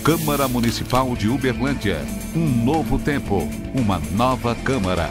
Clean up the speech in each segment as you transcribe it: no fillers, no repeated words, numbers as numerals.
Câmara Municipal de Uberlândia. Um novo tempo, uma nova Câmara.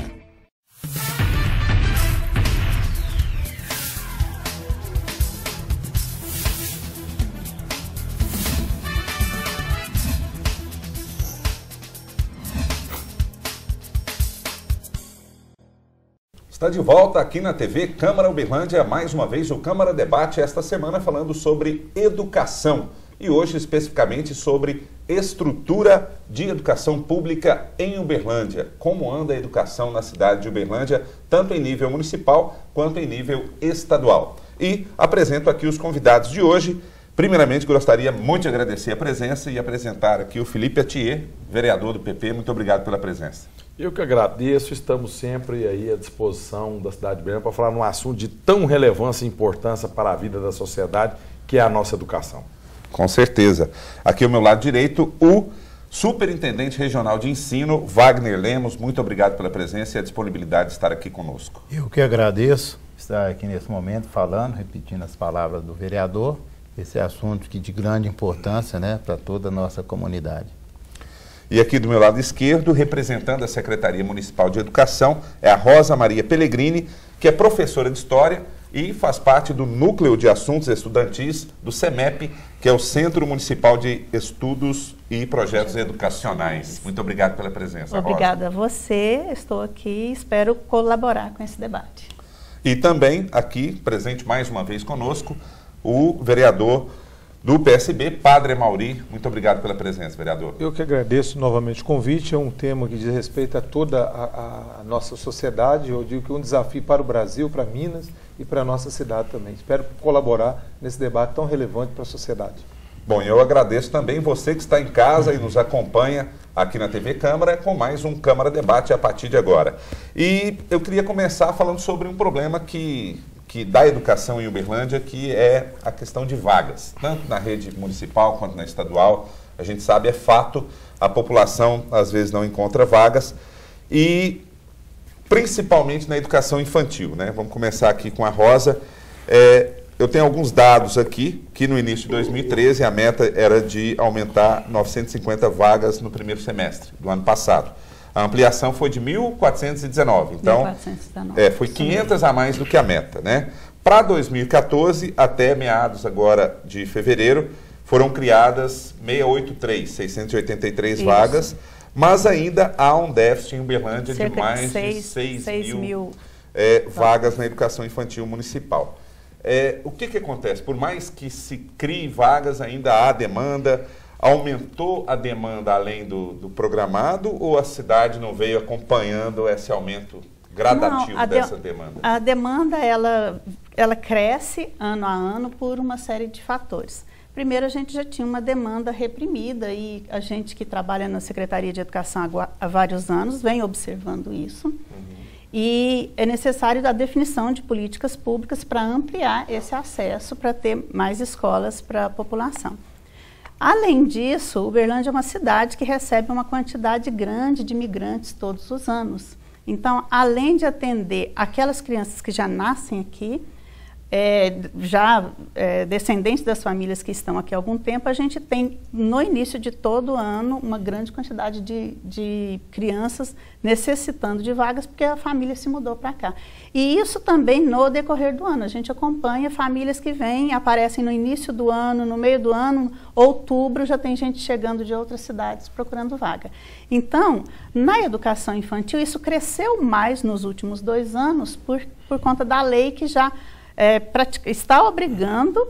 Está de volta aqui na TV Câmara Uberlândia, mais uma vez o Câmara Debate, esta semana falando sobre educação e hoje especificamente sobre estrutura de educação pública em Uberlândia. Como anda a educação na cidade de Uberlândia, tanto em nível municipal quanto em nível estadual. E apresento aqui os convidados de hoje. Primeiramente, gostaria muito de agradecer a presença e apresentar aqui o Felipe Atier, vereador do PP. Muito obrigado pela presença. Eu que agradeço, estamos sempre aí à disposição da cidade de Uberlândia para falar num assunto de tão relevância e importância para a vida da sociedade, que é a nossa educação. Com certeza. Aqui ao meu lado direito, o Superintendente Regional de Ensino, Wagner Lemos. Muito obrigado pela presença e a disponibilidade de estar aqui conosco. Eu que agradeço estar aqui nesse momento falando, repetindo as palavras do vereador. Esse é assunto que de grande importância, né, para toda a nossa comunidade. E aqui do meu lado esquerdo, representando a Secretaria Municipal de Educação, é a Rosa Maria Pellegrini, que é professora de História e faz parte do Núcleo de Assuntos Estudantis do CEMEP, que é o Centro Municipal de Estudos e Projetos Educacionais. Muito obrigado pela presença, Obrigada Rosa. a você, estou aqui e espero colaborar com esse debate. E também aqui, presente mais uma vez conosco, o vereador do PSB, Padre Mauri. Muito obrigado pela presença, vereador. Eu que agradeço novamente o convite. É um tema que diz respeito a toda a nossa sociedade. Eu digo que é um desafio para o Brasil, para Minas e para a nossa cidade também. Espero colaborar nesse debate tão relevante para a sociedade. Bom, eu agradeço também você que está em casa e nos acompanha aqui na TV Câmara com mais um Câmara Debate a partir de agora. E eu queria começar falando sobre um problema que da educação em Uberlândia, que é a questão de vagas, tanto na rede municipal quanto na estadual. A gente sabe, é fato, a população às vezes não encontra vagas, e principalmente na educação infantil, né? Vamos começar aqui com a Rosa. Eu tenho alguns dados aqui, que no início de 2013 a meta era de aumentar 950 vagas no primeiro semestre do ano passado. A ampliação foi de 1.419, então 1.419. Foi 500 a mais do que a meta, né? Para 2014, até meados agora de fevereiro, foram criadas 683 vagas, mas ainda há um déficit em Uberlândia de mais de 6 mil vagas na educação infantil municipal. O que acontece? Por mais que se crie vagas, ainda há demanda. Aumentou a demanda além do programado, ou a cidade não veio acompanhando esse aumento gradativo dessa demanda? A demanda, ela cresce ano a ano por uma série de fatores. Primeiro, a gente já tinha uma demanda reprimida e a gente que trabalha na Secretaria de Educação há vários anos vem observando isso. E é necessário a definição de políticas públicas para ampliar esse acesso, para ter mais escolas para a população. Além disso, Uberlândia é uma cidade que recebe uma quantidade grande de imigrantes todos os anos. Então, além de atender aquelas crianças que já nascem aqui, descendentes das famílias que estão aqui há algum tempo, a gente tem, no início de todo ano, uma grande quantidade de crianças necessitando de vagas, porque a família se mudou para cá. E isso também no decorrer do ano. A gente acompanha famílias que vêm, aparecem no início do ano, no meio do ano, outubro, já tem gente chegando de outras cidades procurando vaga. Então, na educação infantil, isso cresceu mais nos últimos 2 anos por conta da lei que já está obrigando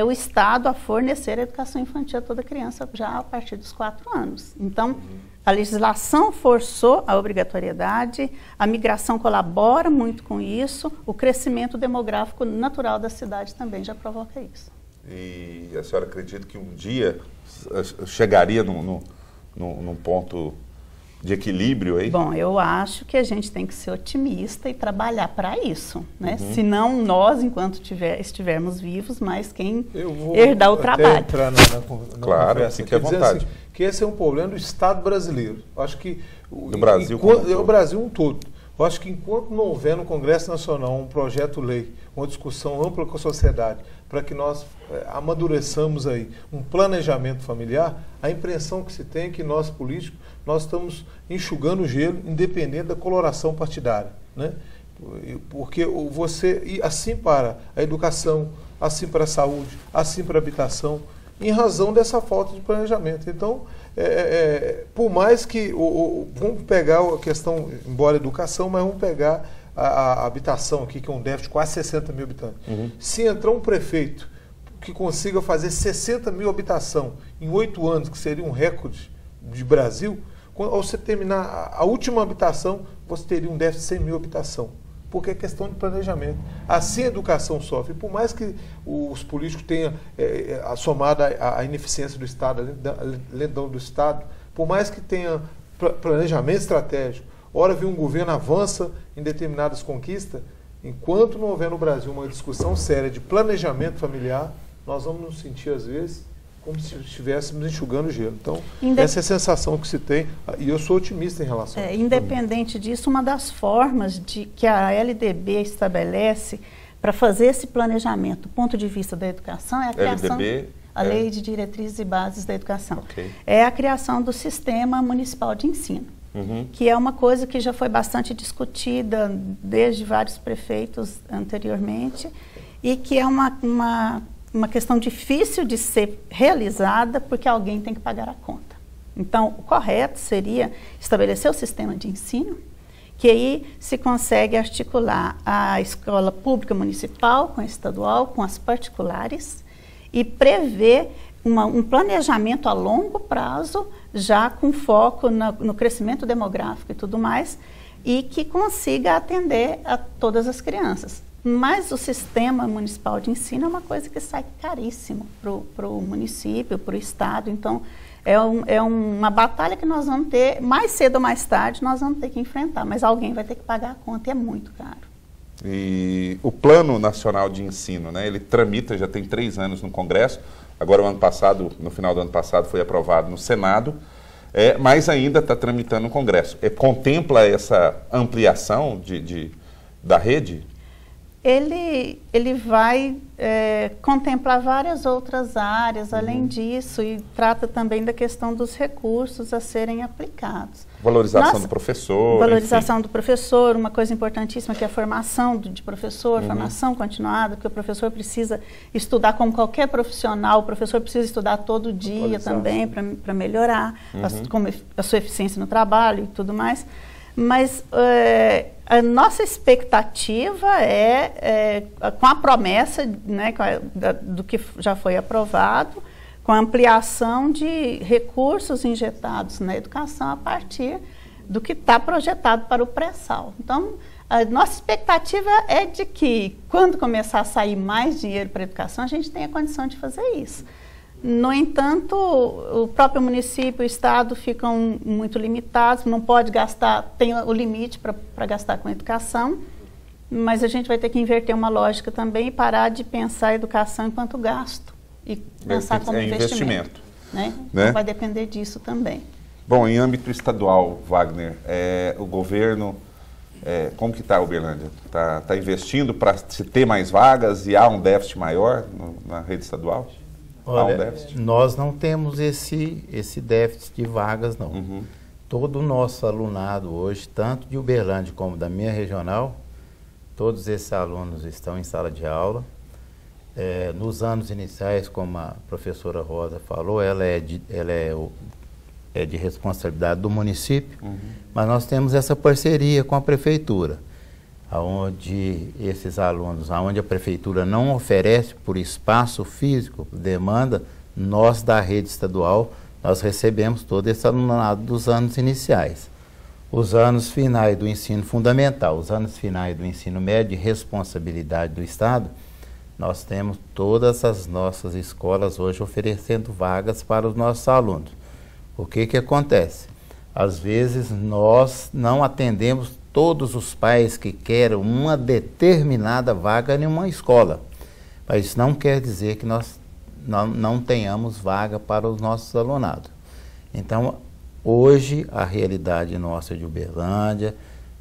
o Estado a fornecer a educação infantil a toda criança já a partir dos 4 anos. Então, a legislação forçou a obrigatoriedade, a migração colabora muito com isso, o crescimento demográfico natural da cidade também já provoca isso. E a senhora acredita que um dia chegaria num ponto de equilíbrio aí? Bom, eu acho que a gente tem que ser otimista e trabalhar para isso, né? Senão nós, enquanto estivermos vivos, mas quem herdar o trabalho. Entrar na claro, conversa, fique à vontade. Assim, que esse é um problema do Estado brasileiro. Eu acho que do Brasil o Brasil um todo. Eu acho que enquanto não houver no Congresso Nacional um projeto-lei, uma discussão ampla com a sociedade, para que nós amadureçamos aí um planejamento familiar, a impressão que se tem é que nós políticos, nós estamos enxugando o gelo, independente da coloração partidária, né? Porque você, e assim para a educação, assim para a saúde, assim para a habitação, em razão dessa falta de planejamento. Então, por mais que, vamos pegar a questão, embora educação, mas vamos pegar a habitação aqui, que é um déficit de quase 60 mil habitantes. Se entrar um prefeito que consiga fazer 60 mil habitação em 8 anos, que seria um recorde de Brasil, ao você terminar a última habitação, você teria um déficit de 100 mil habitação. Porque é questão de planejamento. Assim a educação sofre. Por mais que os políticos tenham somado a ineficiência do Estado, a lentidão do Estado, por mais que tenha planejamento estratégico, ora vir um governo avança em determinadas conquistas, enquanto não houver no Brasil uma discussão séria de planejamento familiar, nós vamos nos sentir, às vezes, como se estivéssemos enxugando gelo. Então, essa é a sensação que se tem, e eu sou otimista em relação a isso. Independente disso, uma das formas que a LDB estabelece para fazer esse planejamento do ponto de vista da educação é a criação... A Lei de Diretrizes e Bases da Educação. É a criação do Sistema Municipal de Ensino, que é uma coisa que já foi bastante discutida desde vários prefeitos anteriormente e que é uma questão difícil de ser realizada porque alguém tem que pagar a conta. Então, o correto seria estabelecer o sistema de ensino, que aí se consegue articular a escola pública municipal com a estadual, com as particulares, e prever um planejamento a longo prazo, já com foco no crescimento demográfico e tudo mais, e que consiga atender a todas as crianças. Mas o sistema municipal de ensino é uma coisa que sai caríssimo para o município, para o estado. Então, é uma batalha que nós vamos ter, mais cedo ou mais tarde, nós vamos ter que enfrentar. Mas alguém vai ter que pagar a conta e é muito caro. E o Plano Nacional de Ensino, né, ele tramita, já tem 3 anos no Congresso. Agora, o ano passado, no final do ano passado, foi aprovado no Senado, mas ainda está tramitando no Congresso. Contempla essa ampliação da rede? Ele vai contemplar várias outras áreas, além disso, e trata também da questão dos recursos a serem aplicados. Valorização do professor. Valorização do professor, uma coisa importantíssima que é a formação de professor, formação continuada, porque o professor precisa estudar como qualquer profissional, o professor precisa estudar todo dia também para melhorar a sua eficiência no trabalho e tudo mais. Mas a nossa expectativa com a promessa, né, do que já foi aprovado, com a ampliação de recursos injetados na educação a partir do que está projetado para o pré-sal. Então, a nossa expectativa é de que, quando começar a sair mais dinheiro para a educação, a gente tenha condição de fazer isso. No entanto, o próprio município e o estado ficam muito limitados, não pode gastar, tem o limite para gastar com educação, mas a gente vai ter que inverter uma lógica também e parar de pensar a educação enquanto gasto e pensar como investimento. Né? Então vai depender disso também. Bom, em âmbito estadual, Wagner, o governo, como que está a Uberlândia? Está investindo para se ter mais vagas e há um déficit maior na rede estadual? Olha, nós não temos esse déficit de vagas, não. Todo o nosso alunado hoje, tanto de Uberlândia como da minha regional, todos esses alunos estão em sala de aula. Nos anos iniciais, como a professora Rosa falou, ela é de responsabilidade do município, mas nós temos essa parceria com a prefeitura, onde esses alunos, onde a prefeitura não oferece por espaço físico, por demanda, nós da rede estadual, nós recebemos todo esse alunado dos anos iniciais. Os anos finais do ensino fundamental, os anos finais do ensino médio, de responsabilidade do Estado, nós temos todas as nossas escolas hoje oferecendo vagas para os nossos alunos. O que acontece? Às vezes nós não atendemos todos os pais que querem uma determinada vaga em uma escola. Mas isso não quer dizer que nós não tenhamos vaga para os nossos alunados. Então, hoje, a realidade nossa de Uberlândia,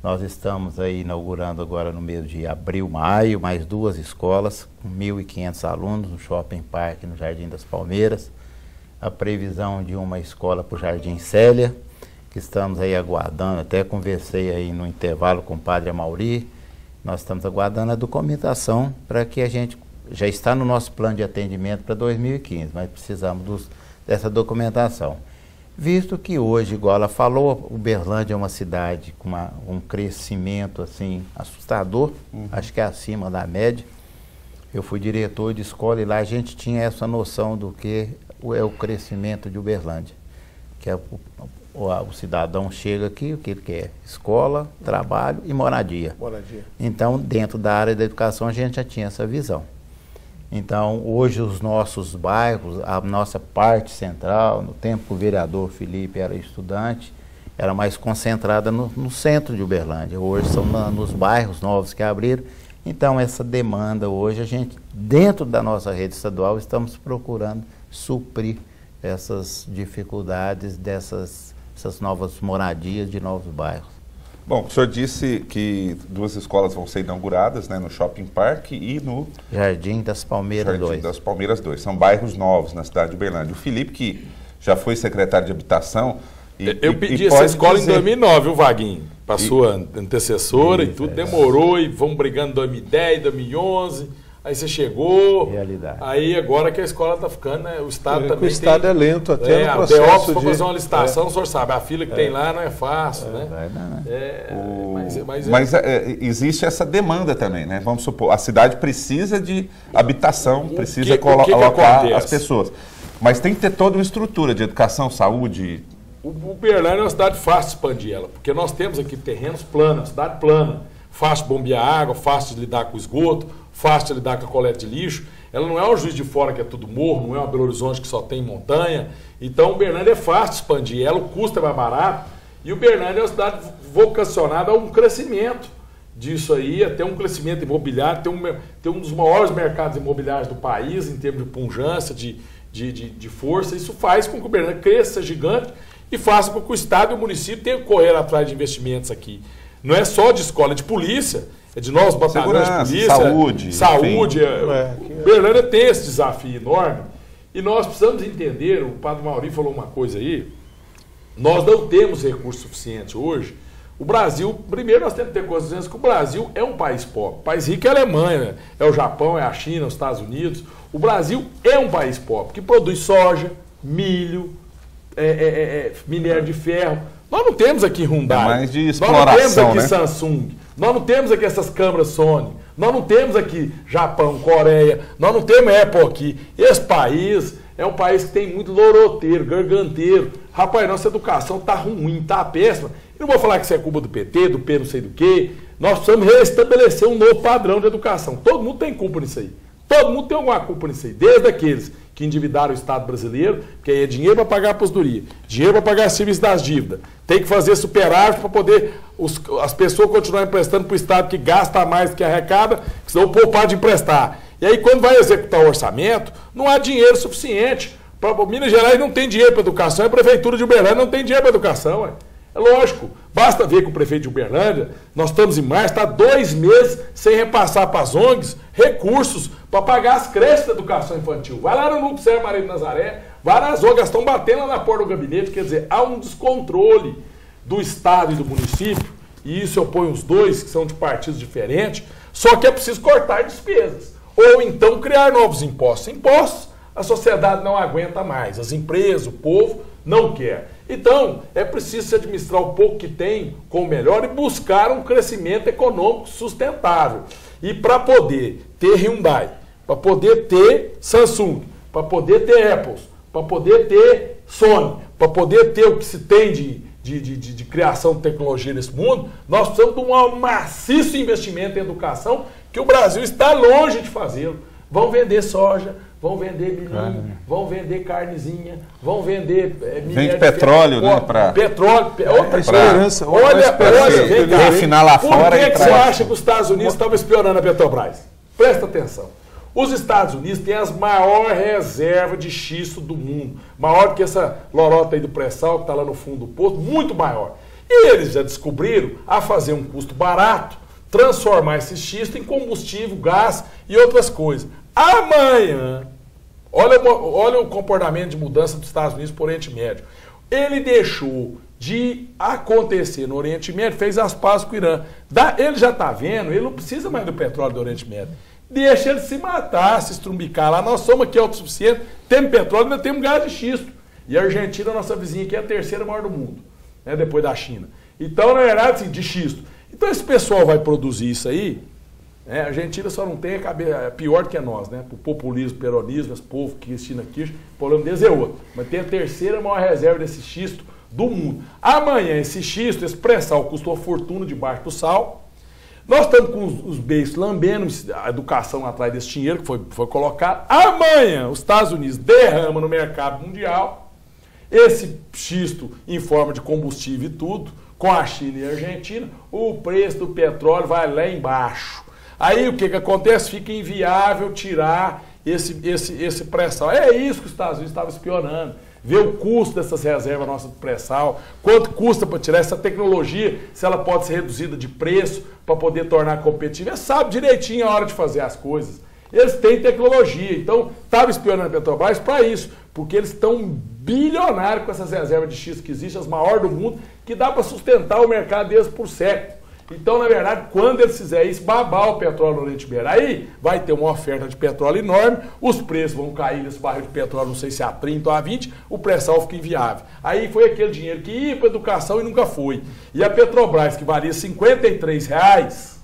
Nós estamos aí inaugurando agora no mês de abril, maio, mais 2 escolas, com 1.500 alunos no Shopping Park, no Jardim das Palmeiras. A previsão de uma escola para o Jardim Célia, que estamos aí aguardando, até conversei aí no intervalo com o padre Amauri. Nós estamos aguardando a documentação para que a gente, já está no nosso plano de atendimento para 2015, mas precisamos dessa documentação. Visto que hoje, igual ela falou, Uberlândia é uma cidade com um crescimento assim assustador, acho que é acima da média. Eu fui diretor de escola e lá a gente tinha essa noção do que é o crescimento de Uberlândia, que é o cidadão chega aqui, o que ele quer? Escola, trabalho e moradia. Então, dentro da área da educação, a gente já tinha essa visão. Então, hoje os nossos bairros, a nossa parte central, no tempo que o vereador Felipe era estudante, era mais concentrada no centro de Uberlândia. Hoje são nos bairros novos que abriram. Então, essa demanda hoje, a gente, dentro da nossa rede estadual, estamos procurando suprir essas dificuldades dessas novas moradias de novos bairros. Bom, o senhor disse que 2 escolas vão ser inauguradas, né, no Shopping Park e no Jardim das Palmeiras 2. Jardim das Palmeiras 2. São bairros novos na cidade de Uberlândia. O Felipe, que já foi secretário de Habitação... Eu pedi essa escola em 2009, viu, Vaguinho? Para sua antecessora e tudo, demorou e vamos brigando em 2010, 2011... Aí você chegou, realidade. Aí agora que a escola está ficando, né, o Estado também o Estado é lento até no processo a DEOPS, para fazer uma licitação, o senhor sabe, a fila que tem lá não é fácil, né? Mas existe essa demanda também, né? Vamos supor, a cidade precisa de habitação, precisa colocar as pessoas. Mas tem que ter toda uma estrutura de educação, saúde... O Uberlândia é uma cidade fácil de expandir ela, porque nós temos aqui terrenos planos, cidade plana, fácil de bombear água, fácil de lidar com esgoto, fácil de lidar com a coleta de lixo. Ela não é o Juiz de Fora, que é tudo morro, não é uma Belo Horizonte que só tem montanha. Então, Uberlândia é fácil de expandir, ela, o custo é mais barato. E Uberlândia é uma cidade vocacionada a um crescimento disso aí, até um crescimento imobiliário, tem um dos maiores mercados imobiliários do país, em termos de pujança, de força. Isso faz com que Uberlândia cresça gigante e faça com que o Estado e o município tenham que correr atrás de investimentos aqui. Não é só de escola, é de polícia, é de novos batalhões de polícia. Saúde. Uberlândia tem esse desafio enorme. E nós precisamos entender, o padre Mauri falou uma coisa aí, nós não temos recursos suficientes hoje. O Brasil, primeiro nós temos que ter consciência que o Brasil é um país pobre. O país rico é a Alemanha, é o Japão, é a China, os Estados Unidos. O Brasil é um país pobre, que produz soja, milho, minério de ferro. Nós não temos aqui Hyundai, mais de exploração, nós não temos aqui, né? Samsung, nós não temos aqui essas câmeras Sony, nós não temos aqui Japão, Coreia, nós não temos Apple aqui. Esse país é um país que tem muito loroteiro, garganteiro. Rapaz, nossa educação está ruim, está péssima. E não vou falar que isso é culpa do PT, do P não sei do quê. Nós precisamos restabelecer um novo padrão de educação. Todo mundo tem culpa nisso aí. Todo mundo tem alguma culpa nisso aí. Desde aqueles que endividaram o Estado brasileiro, porque aí é dinheiro para pagar a aposentadoria, dinheiro para pagar serviço das dívidas. Tem que fazer superávit para poder as pessoas continuarem emprestando para o Estado que gasta mais do que arrecada, que senão o povo para de emprestar. E aí, quando vai executar o orçamento, não há dinheiro suficiente. Minas Gerais não tem dinheiro para educação, a Prefeitura de Uberlândia não tem dinheiro para educação. Ué. É lógico, basta ver que o prefeito de Uberlândia, nós estamos em março, está 2 meses sem repassar para as ONGs recursos para pagar as creches da educação infantil. Vai lá no Núcleo Sérgio Maria de Nazaré, vai nas ONGs, estão batendo lá na porta do gabinete, quer dizer, há um descontrole do Estado e do município, e isso eu ponho os dois, que são de partidos diferentes, só que é preciso cortar despesas, ou então criar novos impostos. Impostos, a sociedade não aguenta mais, as empresas, o povo não quer. Então, é preciso se administrar o pouco que tem com o melhor e buscar um crescimento econômico sustentável. E para poder ter Hyundai, para poder ter Samsung, para poder ter Apple, para poder ter Sony, para poder ter o que se tem de criação de tecnologia nesse mundo, nós precisamos de um maciço investimento em educação que o Brasil está longe de fazê-lo. Vão vender soja, vão vender milho, vão vender carnezinha, vão vender vende petróleo, né? Petróleo, outra esperança. Olha, vem cá. Refinar lá fora. Por que você acha que os Estados Unidos estavam espionando a Petrobras? Presta atenção. Os Estados Unidos têm as maiores reservas de xisto do mundo. Maior que essa lorota aí do pré-sal que está lá no fundo do poço, muito maior. E eles já descobriram a fazer um custo barato, transformar esse xisto em combustível, gás e outras coisas. Amanhã, olha o comportamento de mudança dos Estados Unidos para o Oriente Médio. Ele deixou de acontecer no Oriente Médio, fez as pazes com o Irã. Ele já está vendo, ele não precisa mais do petróleo do Oriente Médio. Deixa ele se matar, se estrumbicar lá. Nós somos aqui autossuficientes, temos petróleo, ainda temos gás de xisto. E a Argentina, nossa vizinha aqui, é a terceira maior do mundo, né, depois da China. Então, na verdade, assim, de xisto. Então, esse pessoal vai produzir isso aí, né, a Argentina só não tem a cabeça, pior do que nós, né? O populismo, peronismo, esse povo, Cristina Kirchner, o problema deles é outro. Mas tem a terceira maior reserva desse xisto do mundo. Amanhã, esse xisto, esse pré-sal, custou uma fortuna debaixo do sal. Nós estamos com os beiços lambendo a educação atrás desse dinheiro que foi colocado. Amanhã, os Estados Unidos derramam no mercado mundial esse xisto em forma de combustível e tudo, com a China e a Argentina, o preço do petróleo vai lá embaixo. Aí o que acontece? Fica inviável tirar esse pré-sal. É isso que os Estados Unidos estavam espionando. Ver o custo dessas reservas nossas do pré-sal, quanto custa para tirar essa tecnologia, se ela pode ser reduzida de preço para poder tornar competitiva. Eles sabem direitinho a hora de fazer as coisas. Eles têm tecnologia, então estava espionando a Petrobras para isso, porque eles estão bilionários com essas reservas de xisto que existem, as maiores do mundo, que dá para sustentar o mercado deles por século. Então, na verdade, quando eles fizerem isso, babar o petróleo no Oriente Médio, aí vai ter uma oferta de petróleo enorme, os preços vão cair nesse barril de petróleo, não sei se a 30 ou a 20, o pré-sal fica inviável. Aí foi aquele dinheiro que ia para a educação e nunca foi. E a Petrobras, que valia R$53,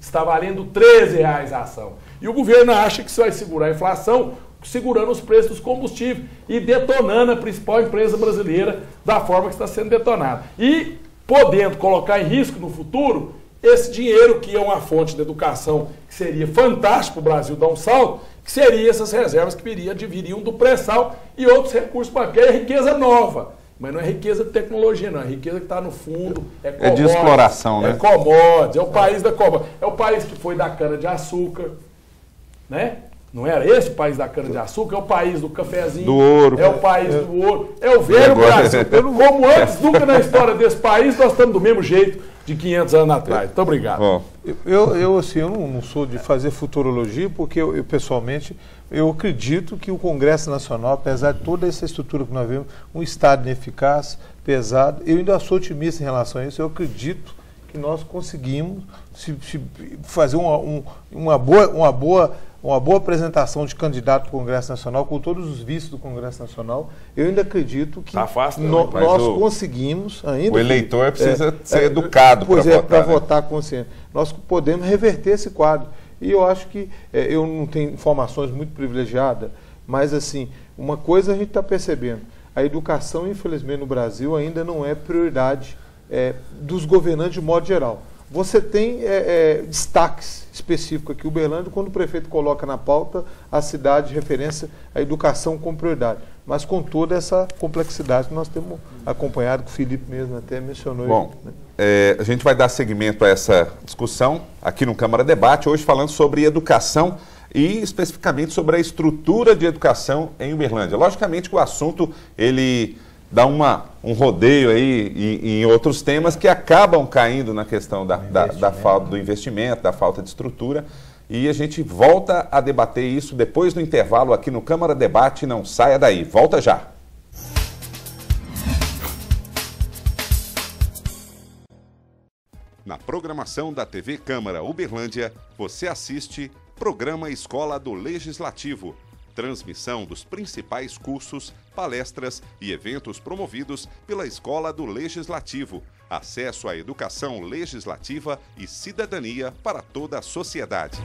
está valendo R$13 a ação. E o governo acha que isso vai segurar a inflação, segurando os preços dos combustíveis e detonando a principal empresa brasileira da forma que está sendo detonada. E podendo colocar em risco no futuro esse dinheiro que é uma fonte de educação que seria fantástico para o Brasil dar um salto, que seria essas reservas que viriam do pré-sal e outros recursos bancários, é riqueza nova. Mas não é riqueza de tecnologia, não. É riqueza que está no fundo. É de exploração, né? É commodities, é o país da commodities. É o país que foi da cana-de-açúcar, né? Não era esse o país da cana-de-açúcar? É o país do cafezinho. Do ouro. É o país do ouro. É o velho Brasil. Como antes, nunca na história desse país, nós estamos do mesmo jeito de 500 anos atrás. Muito obrigado. Bom, eu não sou de fazer futurologia, porque eu pessoalmente, eu acredito que o Congresso Nacional, apesar de toda essa estrutura que nós vemos, um Estado ineficaz, pesado, eu ainda sou otimista em relação a isso. Eu acredito que nós conseguimos fazer uma boa apresentação de candidato para o Congresso Nacional, com todos os vícios do Congresso Nacional. Eu ainda acredito que nós conseguimos... O eleitor precisa ser educado para votar. Para votar consciente. Nós podemos reverter esse quadro. E eu acho que, eu não tenho informações muito privilegiadas, mas assim, uma coisa a gente está percebendo, a educação, infelizmente, no Brasil ainda não é prioridade dos governantes de modo geral. Você tem destaques específicos aqui, Uberlândia, quando o prefeito coloca na pauta a cidade de referência à educação como prioridade. Mas com toda essa complexidade que nós temos acompanhado, que o Felipe mesmo até mencionou. Bom, a gente vai dar seguimento a essa discussão aqui no Câmara Debate, hoje falando sobre educação e especificamente sobre a estrutura de educação em Uberlândia. Logicamente que o assunto, ele dá um rodeio aí em outros temas que acabam caindo na questão da falta do investimento, da falta de estrutura. E a gente volta a debater isso depois do intervalo aqui no Câmara Debate. Não saia daí, volta já. Na programação da TV Câmara Uberlândia, você assiste Programa Escola do Legislativo. Transmissão dos principais cursos, palestras e eventos promovidos pela Escola do Legislativo. Acesso à educação legislativa e cidadania para toda a sociedade.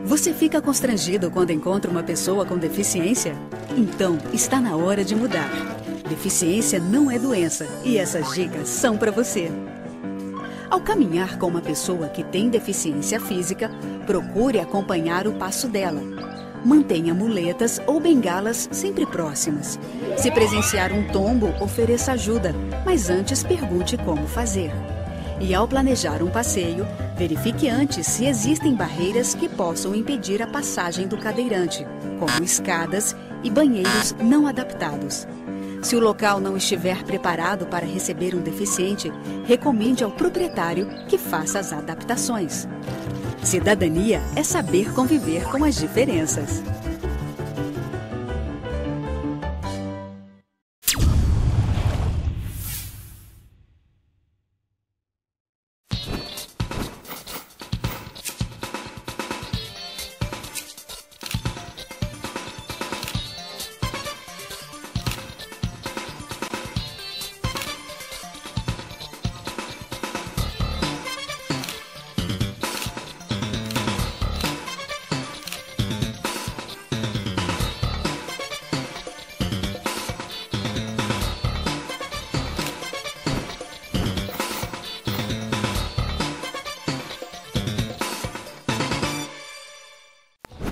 Você fica constrangido quando encontra uma pessoa com deficiência? Então, está na hora de mudar. Deficiência não é doença e essas dicas são para você. Ao caminhar com uma pessoa que tem deficiência física, procure acompanhar o passo dela. Mantenha muletas ou bengalas sempre próximas. Se presenciar um tombo, ofereça ajuda, mas antes pergunte como fazer. E ao planejar um passeio, verifique antes se existem barreiras que possam impedir a passagem do cadeirante, como escadas e banheiros não adaptados. Se o local não estiver preparado para receber um deficiente, recomende ao proprietário que faça as adaptações. Cidadania é saber conviver com as diferenças.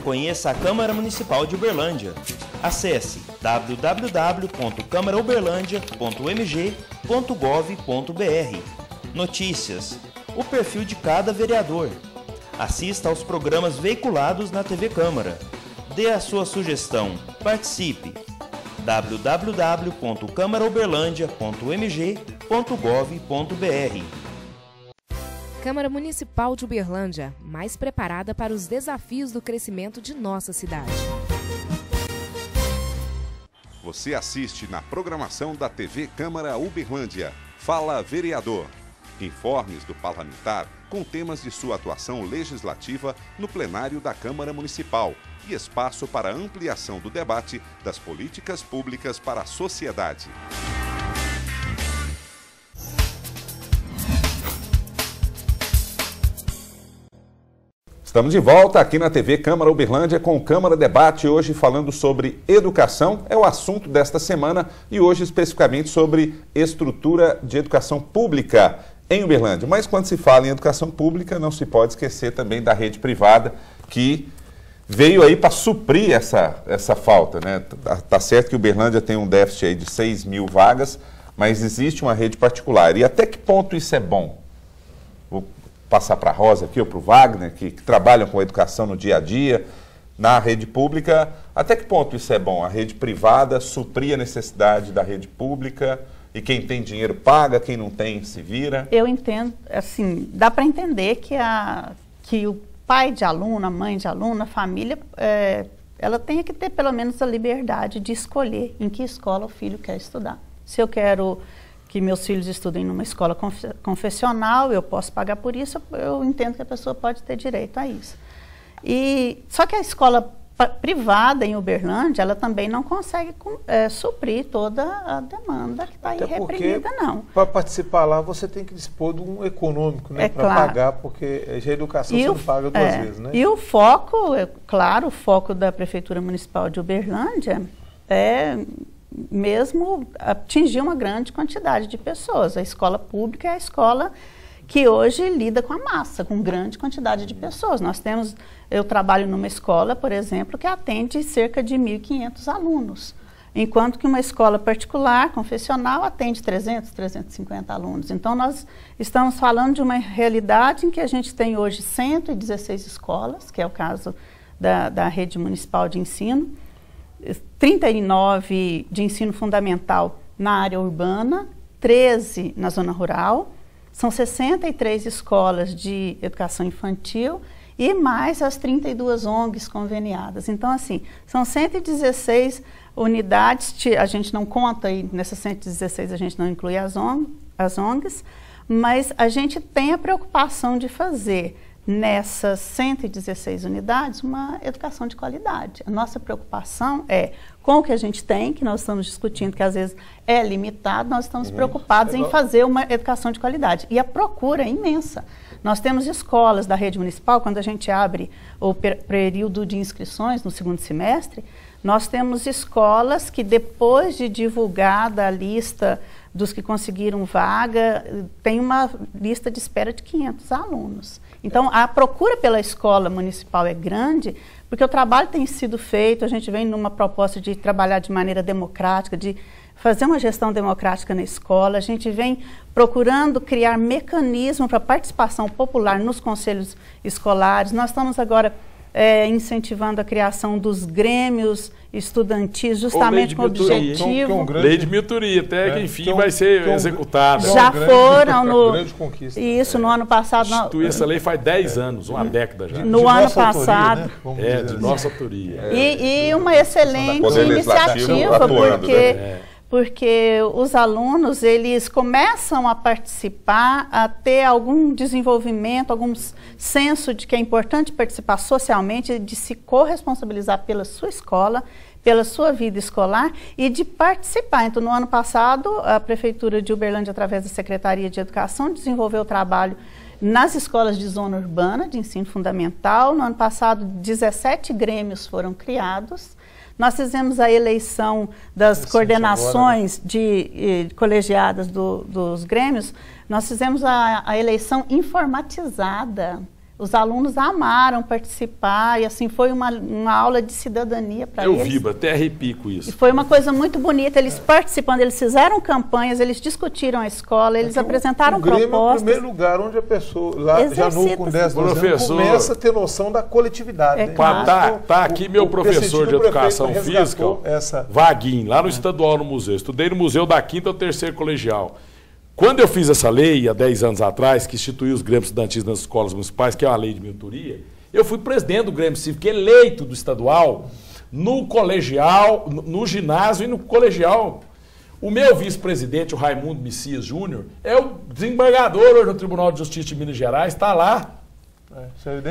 Conheça a Câmara Municipal de Uberlândia. Acesse www.câmarauberlandia.mg.gov.br. Notícias. O perfil de cada vereador. Assista aos programas veiculados na TV Câmara. Dê a sua sugestão. Participe. www.câmarauberlandia.mg.gov.br. Câmara Municipal de Uberlândia, mais preparada para os desafios do crescimento de nossa cidade. Você assiste na programação da TV Câmara Uberlândia. Fala Vereador. Informes do parlamentar com temas de sua atuação legislativa no plenário da Câmara Municipal e espaço para ampliação do debate das políticas públicas para a sociedade. Estamos de volta aqui na TV Câmara Uberlândia com o Câmara Debate, hoje falando sobre educação, é o assunto desta semana, e hoje especificamente sobre estrutura de educação pública em Uberlândia. Mas quando se fala em educação pública, não se pode esquecer também da rede privada, que veio aí para suprir essa falta, né? Tá certo que Uberlândia tem um déficit aí de 6 mil vagas, mas existe uma rede particular. E até que ponto isso é bom? Vou passar para a Rosa aqui, ou para o Wagner, que trabalham com a educação no dia a dia, na rede pública. Até que ponto isso é bom? A rede privada suprir a necessidade da rede pública, e quem tem dinheiro paga, quem não tem se vira? Eu entendo, assim, dá para entender que o pai de aluno, a mãe de aluno, a família, ela tem que ter pelo menos a liberdade de escolher em que escola o filho quer estudar. Se eu quero que meus filhos estudem numa escola confessional, eu posso pagar por isso, eu entendo que a pessoa pode ter direito a isso. Só que a escola privada em Uberlândia, ela também não consegue suprir toda a demanda que está aí reprimida, não. Para participar lá, você tem que dispor de um econômico, né, para pagar, porque já a educação você não paga duas vezes, né? E o foco, claro, o foco da Prefeitura Municipal de Uberlândia é mesmo atingir uma grande quantidade de pessoas. A escola pública é a escola que hoje lida com a massa, com grande quantidade de pessoas. Eu trabalho numa escola, por exemplo, que atende cerca de 1.500 alunos, enquanto que uma escola particular, confessional, atende 300, 350 alunos. Então, nós estamos falando de uma realidade em que a gente tem hoje 116 escolas, que é o caso da rede municipal de ensino, 39 de ensino fundamental na área urbana, 13 na zona rural, são 63 escolas de educação infantil e mais as 32 ONGs conveniadas. Então, assim, são 116 unidades, a gente não conta aí, nessas 116 a gente não inclui as ONGs, mas a gente tem a preocupação de fazer nessas 116 unidades uma educação de qualidade. A nossa preocupação é com o que a gente tem, que nós estamos discutindo, que às vezes é limitado, nós estamos preocupados em fazer uma educação de qualidade. E a procura é imensa. Nós temos escolas da rede municipal, quando a gente abre o período de inscrições no segundo semestre, nós temos escolas que depois de divulgada a lista dos que conseguiram vaga, tem uma lista de espera de 500 alunos. Então, a procura pela escola municipal é grande, porque o trabalho tem sido feito, a gente vem numa proposta de trabalhar de maneira democrática, de fazer uma gestão democrática na escola, a gente vem procurando criar mecanismos para participação popular nos conselhos escolares. Nós estamos agora incentivando a criação dos grêmios estudantis, justamente com o objetivo... Lei de Milturia, até que enfim vai ser executada. Já foram no... grande conquista. Isso, no ano passado... Instituir essa lei faz 10 anos, uma década já. No ano passado. Autoria, né? De nossa autoria. E uma excelente iniciativa, porque os alunos, eles começam a participar, a ter algum desenvolvimento, algum senso de que é importante participar socialmente, de se corresponsabilizar pela sua escola, pela sua vida escolar e de participar. Então, no ano passado, a Prefeitura de Uberlândia, através da Secretaria de Educação, desenvolveu o trabalho nas escolas de zona urbana, de ensino fundamental. No ano passado, 17 grêmios foram criados. Nós fizemos a eleição das coordenações colegiadas dos grêmios, nós fizemos a eleição informatizada. Os alunos amaram participar e assim foi uma aula de cidadania para eles. Eu vibro, até arrepio com isso. E foi uma coisa muito bonita, eles participando, eles fizeram campanhas, eles discutiram a escola, eles apresentaram propostas. É o primeiro lugar onde a pessoa, lá já novo com 10, 12 anos, começa a ter noção da coletividade. Né? Claro. Tá aqui meu professor de educação física, Vaguinho, lá no Estadual no Museu. Estudei no Museu da 5ª ao 3º colegial. Quando eu fiz essa lei, há 10 anos atrás, que instituiu os grêmios estudantis nas escolas municipais, que é uma lei de mentoria, eu fui presidente do Grêmio Cívico, eleito do estadual, no colegial, no ginásio e no colegial. O meu vice-presidente, o Raimundo Messias Júnior, é o desembargador hoje no Tribunal de Justiça de Minas Gerais, está lá.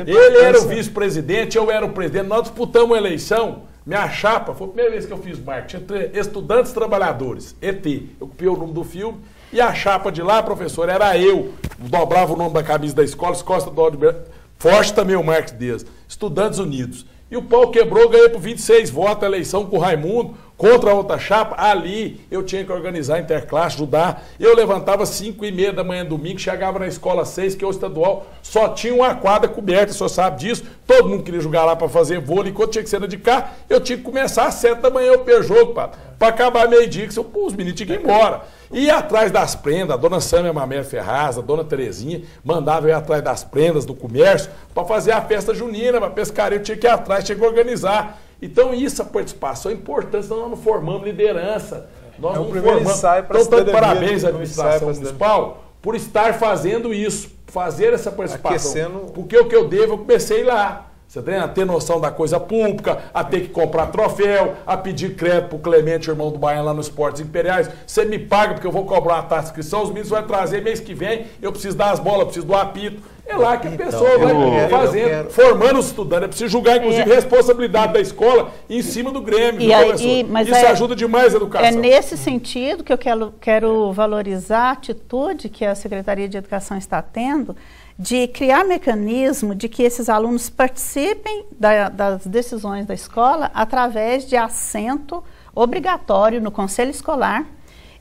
Ele era o vice-presidente, eu era o presidente, nós disputamos a eleição. Minha chapa, foi a primeira vez que eu fiz marketing, Estudantes Trabalhadores, ET, eu copiei o nome do filme. E a chapa de lá, professor, era eu. Dobrava o nome da camisa da escola, Estadual de Uberlândia. Forte também o marketing deles. Estudantes Unidos. E o pau quebrou, ganhei por 26 votos a eleição com o Raimundo, contra a outra chapa. Ali eu tinha que organizar a interclasse, ajudar. Eu levantava 5h30 da manhã domingo, chegava na escola 6, que é o estadual, só tinha uma quadra coberta, o senhor sabe disso. Todo mundo queria jogar lá para fazer vôlei. Enquanto tinha que ser de cá, eu tinha que começar às 7 da manhã o jogo, para acabar meio-dia, que os meninos tinham que ir embora. E atrás das prendas, a dona Sâmia Mamé Ferraz, a dona Terezinha, mandava eu ir atrás das prendas do comércio para fazer a festa junina, para pescaria, eu tinha que ir atrás, tinha que organizar. Então, isso, a participação é importante, senão nós não formamos liderança. Nós não formamos. Então, tanto parabéns à administração municipal por estar fazendo isso, fazer essa participação. Porque o que eu devo, eu comecei lá. Você tem a ter noção da coisa pública, a ter que comprar troféu, a pedir crédito para o Clemente, irmão do Baiano, lá nos Esportes Imperiais. Você me paga porque eu vou cobrar uma taxa de inscrição, os meninos vão trazer mês que vem, eu preciso dar as bolas, eu preciso do apito. É lá que a pessoa vai fazendo, formando os estudantes. É preciso julgar, inclusive, responsabilidade da escola em cima do Grêmio, professor. Isso ajuda demais a educação. É nesse sentido que eu quero valorizar a atitude que a Secretaria de Educação está tendo, de criar mecanismo de que esses alunos participem das decisões da escola através de assento obrigatório no Conselho Escolar.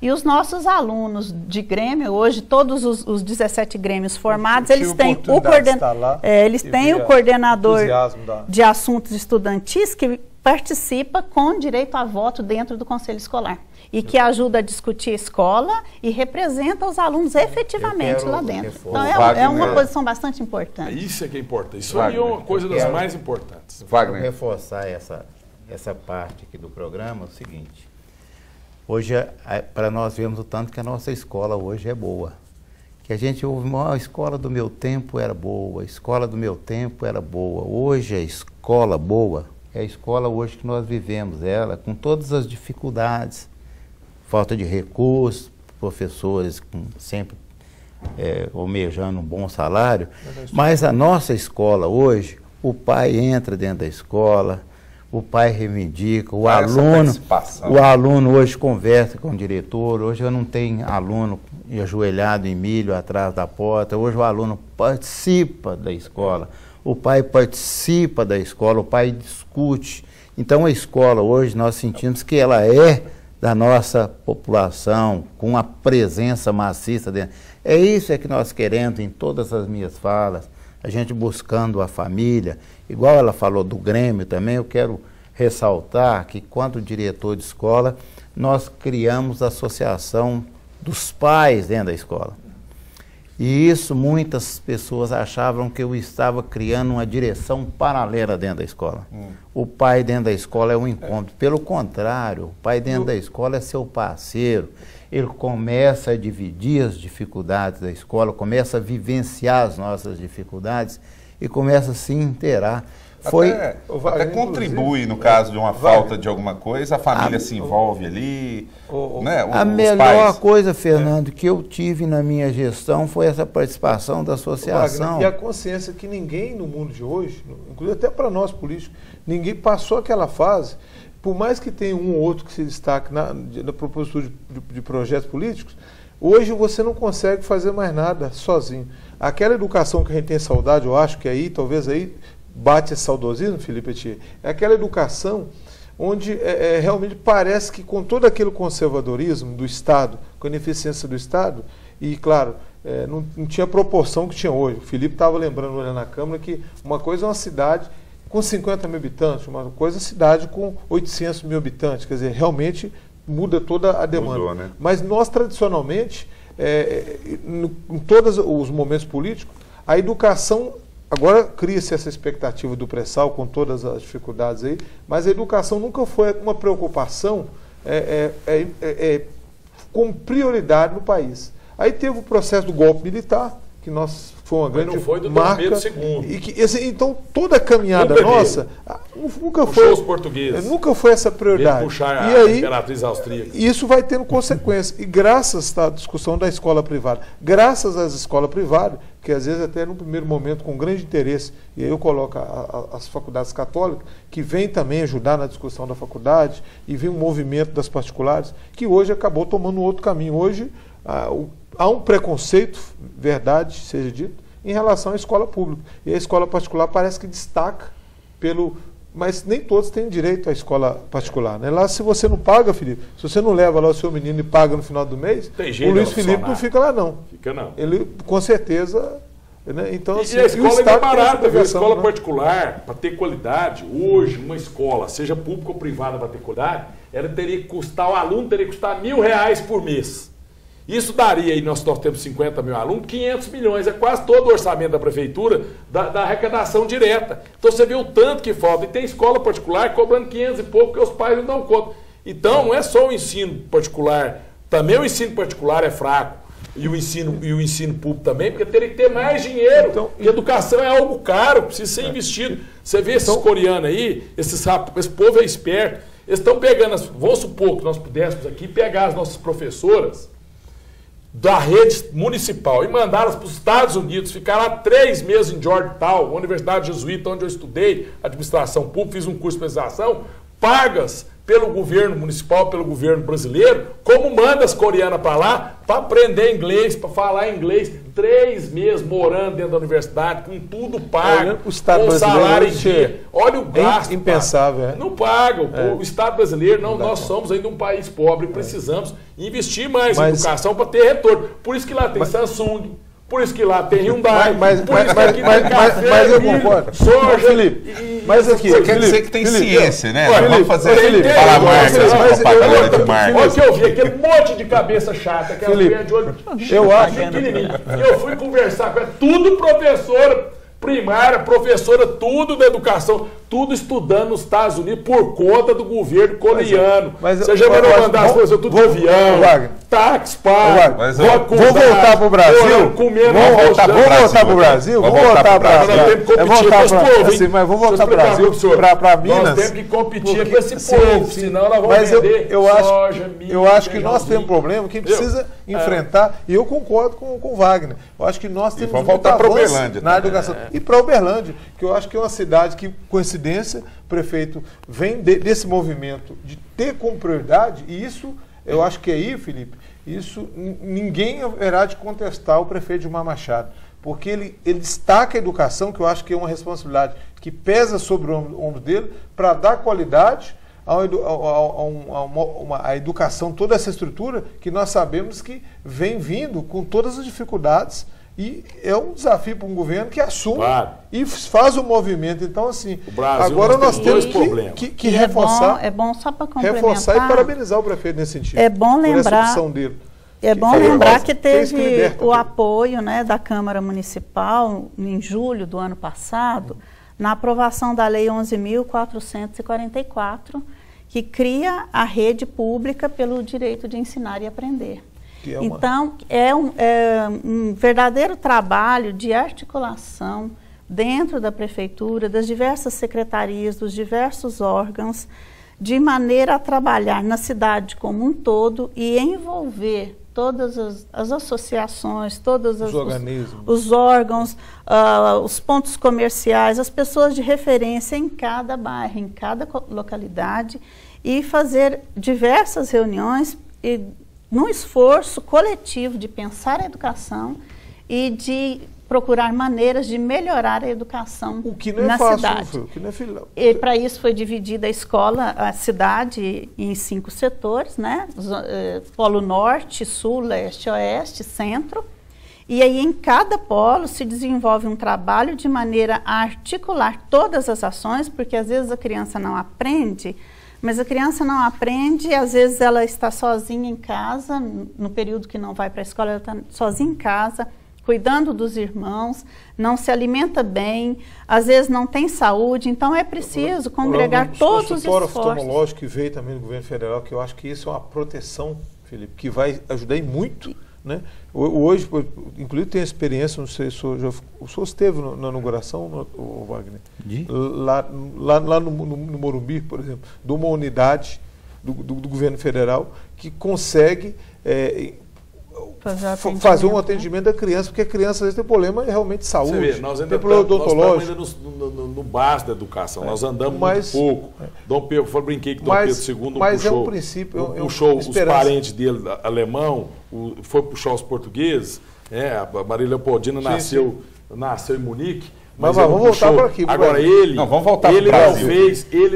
E os nossos alunos de Grêmio, hoje, todos os 17 grêmios formados, eles têm o coordenador de assuntos estudantis que participa com direito a voto dentro do Conselho Escolar. E que ajuda a discutir a escola e representa os alunos efetivamente lá dentro. Então, é uma posição bastante importante. Isso é que é importante. Isso aí é uma coisa das mais importantes. Wagner. Reforçar essa parte aqui do programa é o seguinte. Hoje, para nós vermos o tanto que a nossa escola hoje é boa. Que a gente ouve, a escola do meu tempo era boa, a escola do meu tempo era boa. Hoje a escola boa é a escola hoje que nós vivemos, ela com todas as dificuldades. Falta de recursos, professores sempre almejando um bom salário. Mas a nossa escola hoje, o pai entra dentro da escola, o pai reivindica, o aluno hoje conversa com o diretor, hoje eu não tenho aluno ajoelhado em milho atrás da porta, hoje o aluno participa da escola, o pai participa da escola, o pai discute. Então a escola hoje nós sentimos que ela é da nossa população, com a presença maciça dentro. É isso que nós queremos em todas as minhas falas, a gente buscando a família. Igual ela falou do Grêmio também, eu quero ressaltar que, quando diretor de escola, nós criamos a associação dos pais dentro da escola. E isso muitas pessoas achavam que eu estava criando uma direção paralela dentro da escola. O pai dentro da escola é um encontro. Pelo contrário, o pai dentro da escola é seu parceiro. Ele começa a dividir as dificuldades da escola, começa a vivenciar as nossas dificuldades e começa a se inteirar. Até contribui no caso de uma falta de alguma coisa, a família se envolve ali. Né? A melhor coisa, Fernando, que eu tive na minha gestão foi essa participação da associação. Wagner, e a consciência que ninguém no mundo de hoje, inclusive até para nós políticos, ninguém passou aquela fase, por mais que tenha um ou outro que se destaque na propositura de projetos políticos, hoje você não consegue fazer mais nada sozinho. Aquela educação que a gente tem saudade, eu acho que aí, talvez aí, bate esse saudosismo, Felipe Etier, é aquela educação onde realmente parece que com todo aquele conservadorismo do Estado, com a ineficiência do Estado, e claro, não tinha a proporção que tinha hoje. O Felipe estava lembrando olhando na Câmara que uma coisa é uma cidade com 50 mil habitantes, uma coisa é cidade com 800 mil habitantes, quer dizer, realmente muda toda a demanda. Mudou, né? Mas nós, tradicionalmente, em todos os momentos políticos, a educação... Agora cria-se essa expectativa do pré-sal com todas as dificuldades aí, mas a educação nunca foi uma preocupação com prioridade no país. Aí teve o processo do golpe militar, que foi uma grande marca. Então toda a caminhada nossa nunca foi os portugueses. Nunca foi essa prioridade. Puxar a imperatriz austríaca. Isso vai tendo consequências. E graças à discussão da escola privada, graças às escolas privadas, que às vezes até no primeiro momento com grande interesse, e aí eu coloco as faculdades católicas, que vêm também ajudar na discussão da faculdade, e vem um movimento das particulares, que hoje acabou tomando um outro caminho. Hoje há um preconceito, verdade seja dito, em relação à escola pública. E a escola particular parece que destaca mas nem todos têm direito à escola particular. Né? Lá, se você não paga, Felipe, se você não leva lá o seu menino e paga no final do mês, o Luiz Felipe não fica lá, não. Fica não. Ele, com certeza... Né? Então, assim, e a escola é barata, a escola particular, para ter qualidade, hoje, uma escola, seja pública ou privada, para ter qualidade, o aluno teria que custar R$1.000 por mês. Isso daria, aí nós temos 50 mil alunos, 500 milhões, é quase todo o orçamento da prefeitura da arrecadação direta. Então você vê o tanto que falta. E tem escola particular cobrando 500 e pouco, porque os pais não dão conta. Então não é só o ensino particular, também o ensino particular é fraco. E o ensino público também, porque teria que ter mais dinheiro. Então, e educação é algo caro, precisa ser investido. Você vê esses coreanos aí, esse povo é esperto. Eles estão pegando, vamos supor que nós pudéssemos aqui pegar as nossas professoras da rede municipal e mandá-las para os Estados Unidos, ficar lá 3 meses em Georgetown, Universidade Jesuíta, onde eu estudei administração pública, fiz um curso de especialização, pagas pelo governo municipal, pelo governo brasileiro, como manda as coreanas para lá, para aprender inglês, para falar inglês, 3 meses morando dentro da universidade, com tudo pago, o Estado com salário em dia. Olha o gasto. Impensável. Não paga. O Estado brasileiro, nós somos ainda um país pobre, precisamos investir mais em educação para ter retorno. Por isso que lá tem Samsung, por isso que lá tem Hyundai, por isso que aqui tem café, mas eu concordo. Soja, Felipe, mas aqui... Você quer dizer que tem ciência, né? Felipe, vamos fazer falar marca, propaganda de marca. Olha o que eu vi, aquele monte de cabeça chata, aquela mulher de olho eu acho pequenininho. Eu fui conversar com ela, tudo professora primária, professora, tudo da educação, tudo estudando nos Estados Unidos por conta do governo coreano. Você já vai mandar as coisas tudo de avião, táxi, pago, vou voltar para o Brasil. Vamos voltar para o Brasil. Vamos voltar para o Brasil. Mas vou voltar para o Brasil, para Minas. Nós temos que competir com esse povo, senão nós vamos vender soja, milho. Eu acho que nós temos um problema que precisa enfrentar, e eu concordo com o Wagner. Eu acho que nós temos muito avanço na educação. E para Uberlândia, que eu acho que é uma cidade que, coincidência, o prefeito vem desse movimento de ter como prioridade, e isso, eu acho que aí, Felipe, isso ninguém haverá de contestar o prefeito Gilmar Machado, porque ele destaca a educação, que eu acho que é uma responsabilidade que pesa sobre o ombro dele, para dar qualidade a educação, toda essa estrutura que nós sabemos que vem vindo com todas as dificuldades. E é um desafio para um governo que assume e faz o movimento. Então, assim, agora nós temos que reforçar. É bom só para complementar. Reforçar e parabenizar o prefeito nesse sentido. É bom lembrar. Por essa opção dele. É bom lembrar que teve o apoio, né, da Câmara Municipal em julho do ano passado, na aprovação da Lei 11.444, que cria a rede pública pelo direito de ensinar e aprender. Então, é um verdadeiro trabalho de articulação dentro da prefeitura, das diversas secretarias, dos diversos órgãos, de maneira a trabalhar na cidade como um todo e envolver todas as associações, todos os órgãos, os pontos comerciais, as pessoas de referência em cada bairro, em cada localidade, e fazer diversas reuniões num esforço coletivo de pensar a educação e de procurar maneiras de melhorar a educação na cidade. E para isso foi dividida a cidade em 5 setores, né? Polo Norte, Sul, Leste, Oeste, Centro. E aí em cada polo se desenvolve um trabalho de maneira a articular todas as ações, porque às vezes a criança não aprende, mas a criança não aprende, às vezes ela está sozinha em casa, no período que não vai para a escola, ela está sozinha em casa, cuidando dos irmãos, não se alimenta bem, às vezes não tem saúde, então é preciso congregar todos os esforços. O oftalmológico que veio também do governo federal, que eu acho que isso é uma proteção, Felipe, que vai ajudar muito, né? Hoje, inclusive, tem experiência, não sei se o senhor esteve na inauguração, Wagner? Lá no Morumbi, por exemplo, de uma unidade do governo federal que consegue fazer um atendimento da criança, porque a criança às vezes tem problema realmente de saúde. Você vê, nós ainda estamos ainda no básico da educação, nós andamos muito pouco. Dom Pedro, eu brinquei que Dom Pedro II puxou, um princípio, puxou os parentes dele, alemão, foi puxar os portugueses, a Maria Leopoldina nasceu em Munique. Mas vamos voltar para aqui. Agora, ele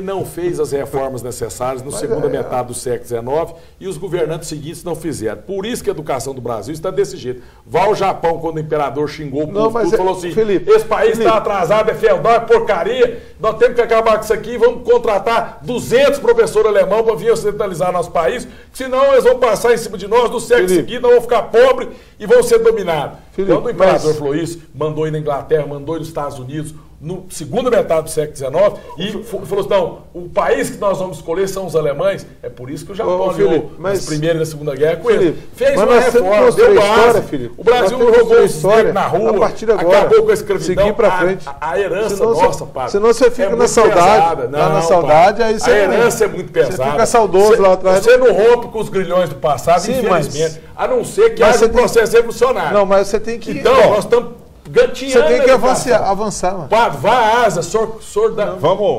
não fez as reformas necessárias na segunda metade do século XIX e os governantes seguintes não fizeram. Por isso que a educação do Brasil está desse jeito. Vá ao Japão, quando o imperador xingou o povo, falou assim, esse país está atrasado, é feudal, é porcaria, nós temos que acabar com isso aqui, vamos contratar 200 professores alemãos para vir ocidentalizar nosso país, senão eles vão passar em cima de nós no século seguinte, nós vamos ficar pobres e vão ser dominados. Quando o imperador falou isso, mandou ir na Inglaterra, mandou ir nos Estados Unidos, no segunda metade do século XIX, e falou assim, não, o país que nós vamos escolher são os alemães. É por isso que o Japão ganhou nas Primeira e na Segunda Guerra com ele. Fez uma reforma, deu base. O Brasil jogou os negros na rua, acabou com a escravidão. Seguir pra frente. A herança nossa, padre. Senão você fica na saudade. Na saudade, aí a herança é muito pesada. Você fica saudoso lá atrás. Você não rompe com os grilhões do passado, infelizmente. A não ser que haja um processo revolucionário. Não, mas você tem que... Então, nós estamos gatinhando. Você tem que avançar, mano. Padre, vá à asa, senhor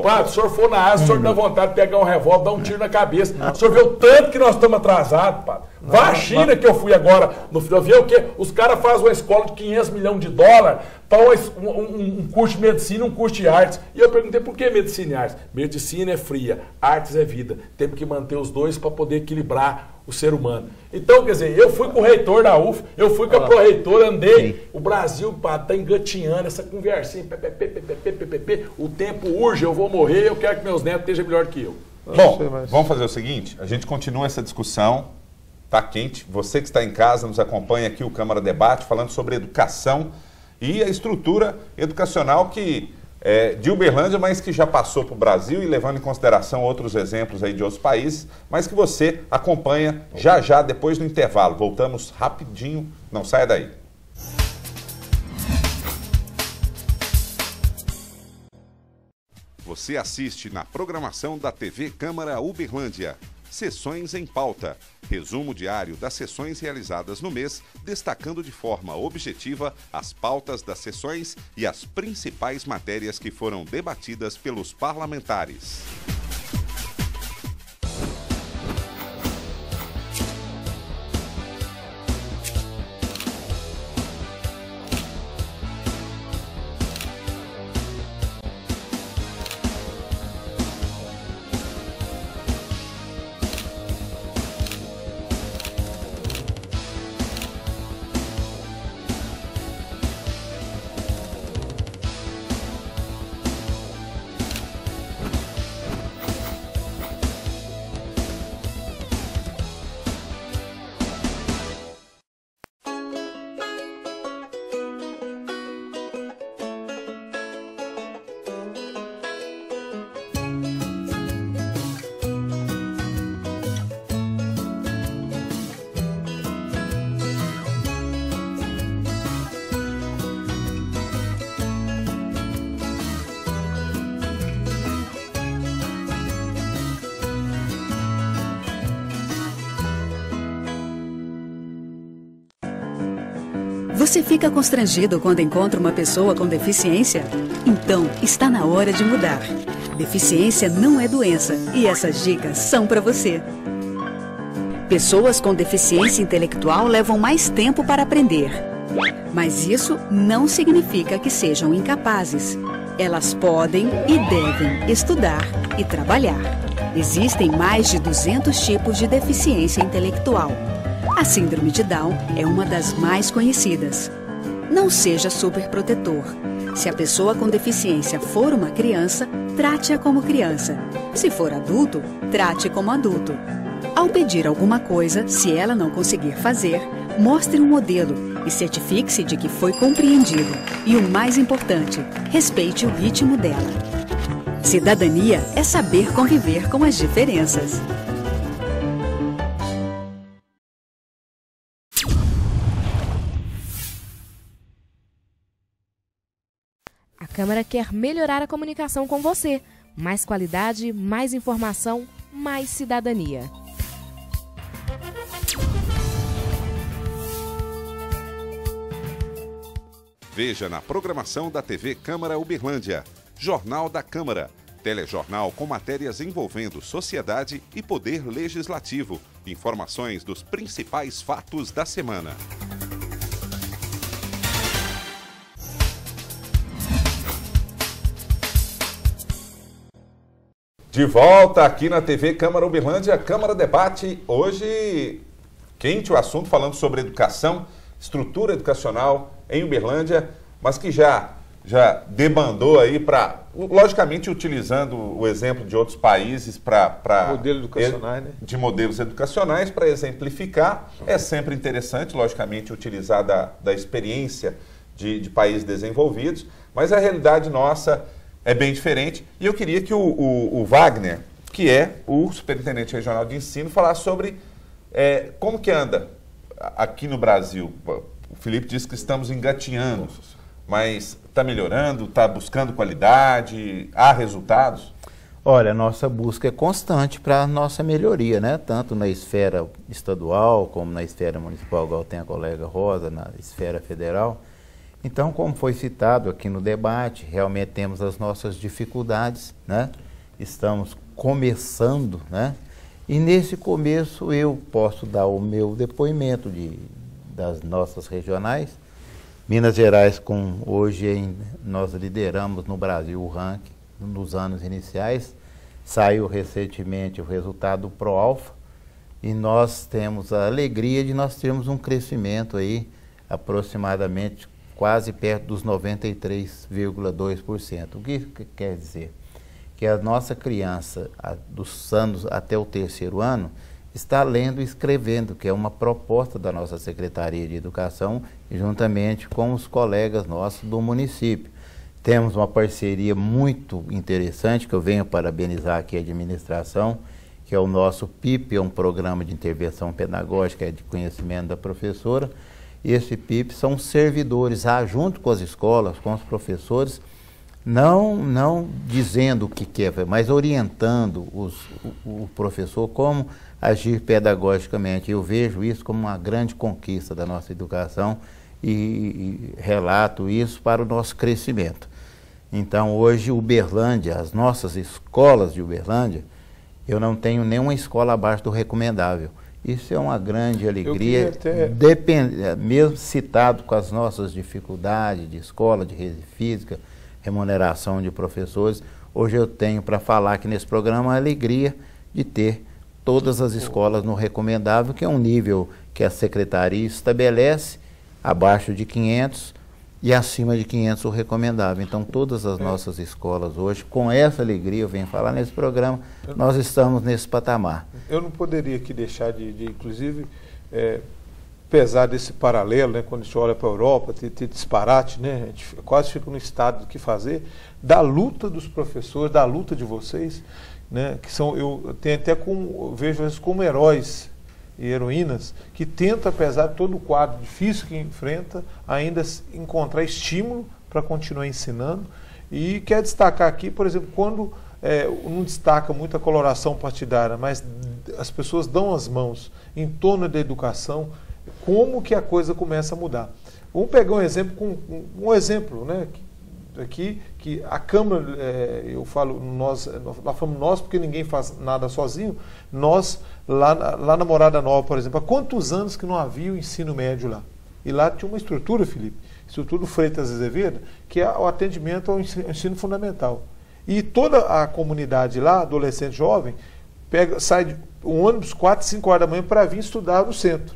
Padre, o senhor for na asa, o senhor dá vontade de pegar um revólver, dar um tiro na cabeça. O senhor vê o tanto que nós estamos atrasados, padre. Vá à China, que eu fui agora no final, ver o quê? Os caras fazem uma escola de 500 milhões de dólares para um curso de medicina e um curso de artes. E eu perguntei, por que medicina e artes? Medicina é fria, artes é vida. Temos que manter os dois para poder equilibrar o ser humano. Então, quer dizer, eu fui com o reitor da UF, eu fui com a pró-reitora, andei. O Brasil está engatinhando essa conversinha. O tempo urge, eu vou morrer, eu quero que meus netos estejam melhor que eu. Bom, vamos fazer o seguinte, a gente continua essa discussão, tá quente. Você que está em casa nos acompanha aqui o Câmara Debate, falando sobre educação e a estrutura educacional de Uberlândia, mas que já passou para o Brasil e levando em consideração outros exemplos aí de outros países, mas que você acompanha já depois do intervalo. Voltamos rapidinho, não saia daí. Você assiste na programação da TV Câmara Uberlândia. Sessões em Pauta. Resumo diário das sessões realizadas no mês, destacando de forma objetiva as pautas das sessões e as principais matérias que foram debatidas pelos parlamentares. Você fica constrangido quando encontra uma pessoa com deficiência? Então, está na hora de mudar. Deficiência não é doença e essas dicas são para você. Pessoas com deficiência intelectual levam mais tempo para aprender. Mas isso não significa que sejam incapazes. Elas podem e devem estudar e trabalhar. Existem mais de 200 tipos de deficiência intelectual. A síndrome de Down é uma das mais conhecidas. Não seja superprotetor. Se a pessoa com deficiência for uma criança, trate-a como criança. Se for adulto, trate como adulto. Ao pedir alguma coisa, se ela não conseguir fazer, mostre um modelo e certifique-se de que foi compreendido. E o mais importante, respeite o ritmo dela. Cidadania é saber conviver com as diferenças. A Câmara quer melhorar a comunicação com você. Mais qualidade, mais informação, mais cidadania. Veja na programação da TV Câmara Uberlândia, Jornal da Câmara, telejornal com matérias envolvendo sociedade e poder legislativo, informações dos principais fatos da semana. De volta aqui na TV Câmara Uberlândia, Câmara Debate. Hoje, quente o assunto, falando sobre educação, estrutura educacional em Uberlândia, mas que já demandou aí para, logicamente, utilizando o exemplo de outros países para modelos educacionais, né? De modelos educacionais para exemplificar. É sempre interessante, logicamente, utilizar da experiência de países desenvolvidos, mas a realidade nossa é bem diferente. E eu queria que o Wagner, que é o superintendente regional de ensino, falasse sobre como que anda aqui no Brasil. O Felipe disse que estamos engatinhando, mas está melhorando, está buscando qualidade, há resultados? Olha, a nossa busca é constante para a nossa melhoria, né? Tanto na esfera estadual, como na esfera municipal, igual tem a colega Rosa, na esfera federal. Então, como foi citado aqui no debate, realmente temos as nossas dificuldades, né? Estamos começando, né? E nesse começo eu posso dar o meu depoimento das nossas regionais. Minas Gerais, hoje nós lideramos no Brasil o ranking nos anos iniciais. Saiu recentemente o resultado do ProAlfa e nós temos a alegria de nós termos um crescimento aí aproximadamente quase perto dos 93,2%. O que quer dizer? Que a nossa criança, dos anos até o 3º ano, está lendo e escrevendo, que é uma proposta da nossa Secretaria de Educação, juntamente com os colegas nossos do município. Temos uma parceria muito interessante, que eu venho parabenizar aqui a administração, que é o nosso PIP, é um programa de intervenção pedagógica de conhecimento da professora. E esse PIP são servidores, junto com as escolas, com os professores, não dizendo o que quer, mas orientando o professor como agir pedagogicamente. Eu vejo isso como uma grande conquista da nossa educação e relato isso para o nosso crescimento. Então, hoje, Uberlândia, as nossas escolas de Uberlândia, eu não tenho nenhuma escola abaixo do recomendável. Isso é uma grande alegria, mesmo citado com as nossas dificuldades de escola, de rede física, remuneração de professores. Hoje eu tenho para falar aqui nesse programa a alegria de ter todas as escolas no recomendável, que é um nível que a Secretaria estabelece, abaixo de 500 e acima de 500 o recomendável. Então todas as nossas escolas hoje, com essa alegria, eu venho falar nesse programa, nós estamos nesse patamar. Eu não poderia aqui deixar de inclusive, pesar desse paralelo, né, quando a gente olha para a Europa, ter disparate, né, a gente quase fica no estado do que fazer, da luta dos professores, da luta de vocês, né, que são, eu tenho até vejo eles como heróis e heroínas, que tentam, apesar de todo o quadro difícil que enfrenta, ainda encontrar estímulo para continuar ensinando. E quero destacar aqui, por exemplo, quando não destaca muito a coloração partidária, mas as pessoas dão as mãos em torno da educação, como que a coisa começa a mudar. Vamos pegar um exemplo, né? Aqui, que a Câmara, eu falo nós falamos nós porque ninguém faz nada sozinho, nós, lá na Morada Nova, por exemplo, há quantos anos que não havia o ensino médio lá? E lá tinha uma estrutura, Felipe, estrutura Freitas Azevedo, que é o atendimento ao ensino fundamental. E toda a comunidade lá, adolescente jovem, sai de um ônibus 4, 5 horas da manhã para vir estudar no centro.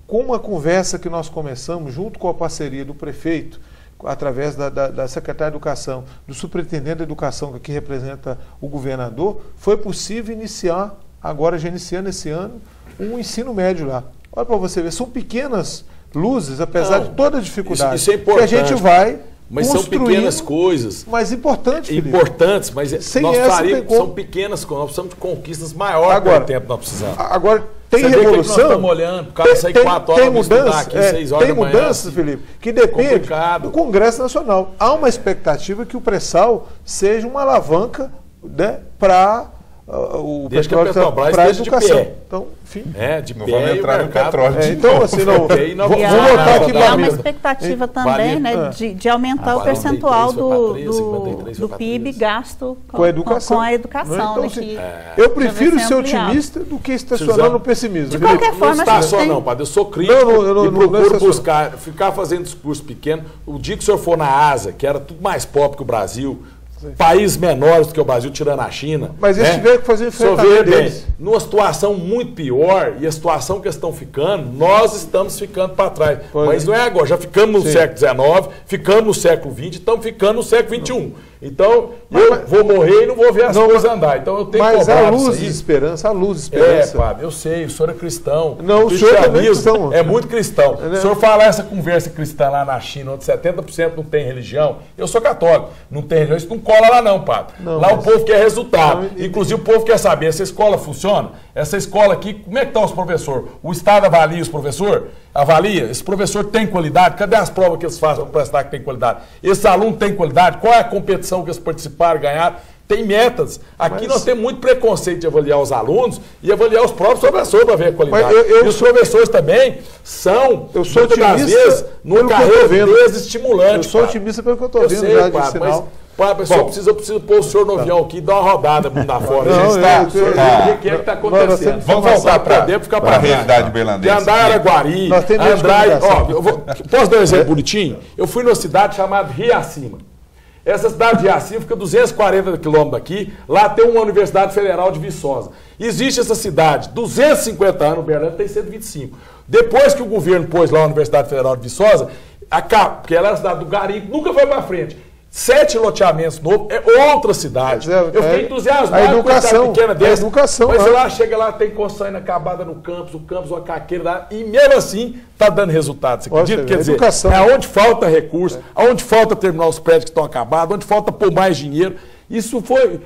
Com uma conversa que nós começamos, junto com a parceria do prefeito, através da secretária de Educação, do superintendente da Educação, que aqui representa o governador, foi possível iniciar, agora já iniciando esse ano, um ensino médio lá. Olha para você ver, são pequenas luzes, apesar de toda a dificuldade, isso é importante, que a gente vai mas são pequenas coisas. Mas importantes, Felipe. Importantes, mas são pequenas coisas. Nós precisamos de conquistas maiores do tempo que nós precisamos. Agora, tem você revolução. Vê que nós estamos olhando, o cara sai 4 horas, tem mudança, aqui 6 horas tem da manhã. mudanças, Felipe, que depende do Congresso Nacional. Há uma expectativa que o pré-sal seja uma alavanca, né, para o petróleo, para a educação. Então, enfim. De pé, vamos entrar no petróleo. Então, assim, vamos voltar aqui para há uma expectativa também, né, de aumentar o percentual do PIB gasto com a educação. Então, assim, eu prefiro ser otimista do que estacionar no pessimismo. De qualquer forma, não estaciona, não, padre. Eu sou crítico e procuro buscar, ficar fazendo discurso pequeno. O dia que o senhor for na Ásia, que era tudo mais pobre que o Brasil, países menores do que o Brasil, tirando a China. Mas eles tiveram que fazer enfrentamento deles. Numa situação muito pior, e a situação que eles estão ficando, nós estamos ficando para trás. Mas não é agora, já ficamos no século XIX, ficamos no século XX, estamos ficando no século XXI. Então, eu vou morrer e não vou ver as coisas andar. Então eu tenho que cobrar. Mas a luz de esperança, padre, eu sei, o senhor é cristão. Não, o senhor também é cristão. É muito cristão. O senhor fala essa conversa cristã lá na China, onde 70% não tem religião. Eu sou católico, não tem religião, isso não cola lá não, padre. Lá o povo quer resultado. Inclusive o povo quer saber, essa escola funciona? Essa escola aqui, como é que estão os professores? O Estado avalia os professores? Avalia, esse professor tem qualidade? Cadê as provas que eles fazem para prestar que tem qualidade? Esse aluno tem qualidade? Qual é a competição que eles participaram, ganharam? Tem metas. Aqui nós temos muito preconceito de avaliar os alunos e avaliar os próprios professores para ver a qualidade. E os professores também são, muitas das vezes, no carreira desestimulante. Eu sou otimista pelo que eu estou vendo já de sinal. Eu preciso pôr o senhor no avião aqui e dar uma rodada mundo afora. O que está acontecendo? Vamos voltar para a realidade berlandense. Andar Araguari, posso dar um exemplo bonitinho? Eu fui numa cidade chamada Riacima. Essa cidade de Riacima fica 240 quilômetros daqui. Lá tem uma Universidade Federal de Viçosa. Existe essa cidade, 250 anos, o Uberlândia tem 125. Depois que o governo pôs lá a Universidade Federal de Viçosa, porque ela é a cidade do garimpo, nunca foi para frente. 7 loteamentos novos, é outra cidade. Eu fiquei entusiasmado com essa pequena dessa. Mas lá, chega lá, tem construção inacabada no campus, o campus, uma caqueira lá, e mesmo assim está dando resultado. Você acredita? Quer dizer, é onde falta recurso, onde falta terminar os prédios que estão acabados, onde falta pôr mais dinheiro. Isso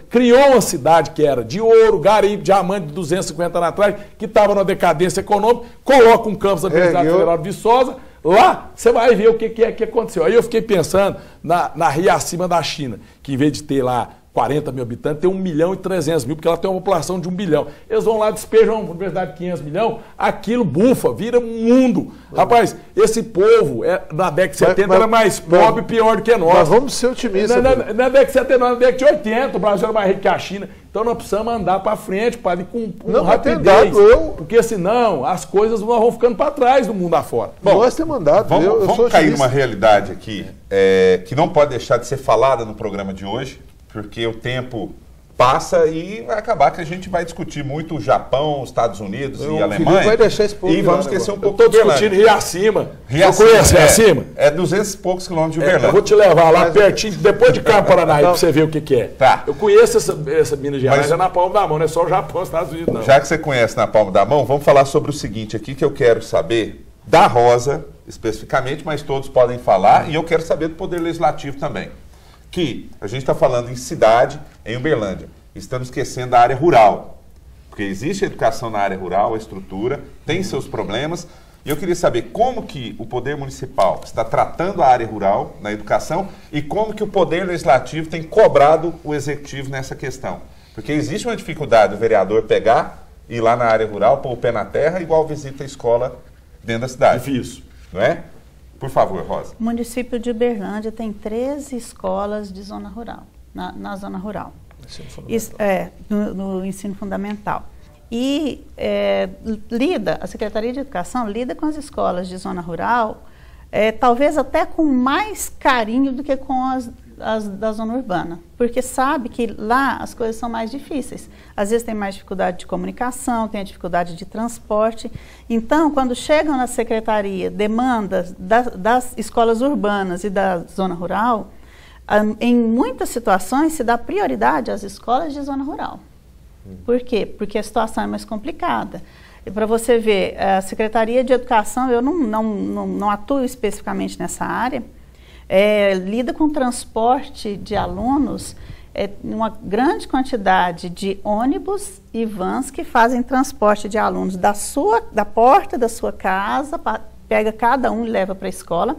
criou uma cidade que era de ouro, garimpo, diamante de 250 anos atrás, que estava na decadência econômica, coloca um campus da Universidade Federal de Viçosa. Lá, você vai ver o que é que aconteceu. Aí eu fiquei pensando na Riacima da China, que em vez de ter lá 40 mil habitantes, tem 1.300.000, porque ela tem uma população de 1 bilhão. Eles vão lá, despejam uma universidade de 500 milhões, aquilo bufa, vira um mundo. Rapaz, esse povo, na década de 70, era mais pobre e pior do que nós. Mas vamos ser otimistas. Na década de 70, na década de 80, o Brasil era mais rico que a China. Então nós precisamos andar para frente, padre, com rapidez. Porque senão as coisas vão ficando para trás do mundo afora. Bom, nós temos andado. Vamos cair numa realidade aqui que não pode deixar de ser falada no programa de hoje, porque o tempo passa e vai acabar que a gente vai discutir muito o Japão, os Estados Unidos e a Alemanha. Vai deixar esse povo e vamos esquecer um pouco do Uberlândia. Estou discutindo Riacima. Você conhece Riacima? É 200 e poucos quilômetros de Uberlândia. Eu vou te levar lá pertinho, depois de Campo Paranaíba, para você ver o que é. Tá. Eu conheço essa Minas Gerais, é na palma da mão, não é só o Japão, os Estados Unidos, não. Já que você conhece na palma da mão, vamos falar sobre o seguinte aqui, que eu quero saber da Rosa, especificamente, mas todos podem falar, e eu quero saber do Poder Legislativo também. Que a gente está falando em cidade, em Uberlândia. Estamos esquecendo a área rural, porque existe a educação na área rural, a estrutura, tem seus problemas, e eu queria saber como que o Poder Municipal está tratando a área rural na educação e como que o Poder Legislativo tem cobrado o Executivo nessa questão. Porque existe uma dificuldade do vereador pegar, ir lá na área rural, pôr o pé na terra, igual visita a escola dentro da cidade. Difícil. Não é? Por favor, Rosa. O município de Uberlândia tem 13 escolas de zona rural, na zona rural. No ensino fundamental. E a Secretaria de Educação lida com as escolas de zona rural, talvez até com mais carinho do que com as da zona urbana, porque sabe que lá as coisas são mais difíceis. Às vezes tem mais dificuldade de comunicação, tem a dificuldade de transporte. Então, quando chegam na secretaria demandas das escolas urbanas e da zona rural, em muitas situações se dá prioridade às escolas de zona rural. Por quê? Porque a situação é mais complicada. Para você ver, a Secretaria de Educação, eu não atuo especificamente nessa área, lida com transporte de alunos, uma grande quantidade de ônibus e vans que fazem transporte de alunos da porta da sua casa, pega cada um e leva para a escola,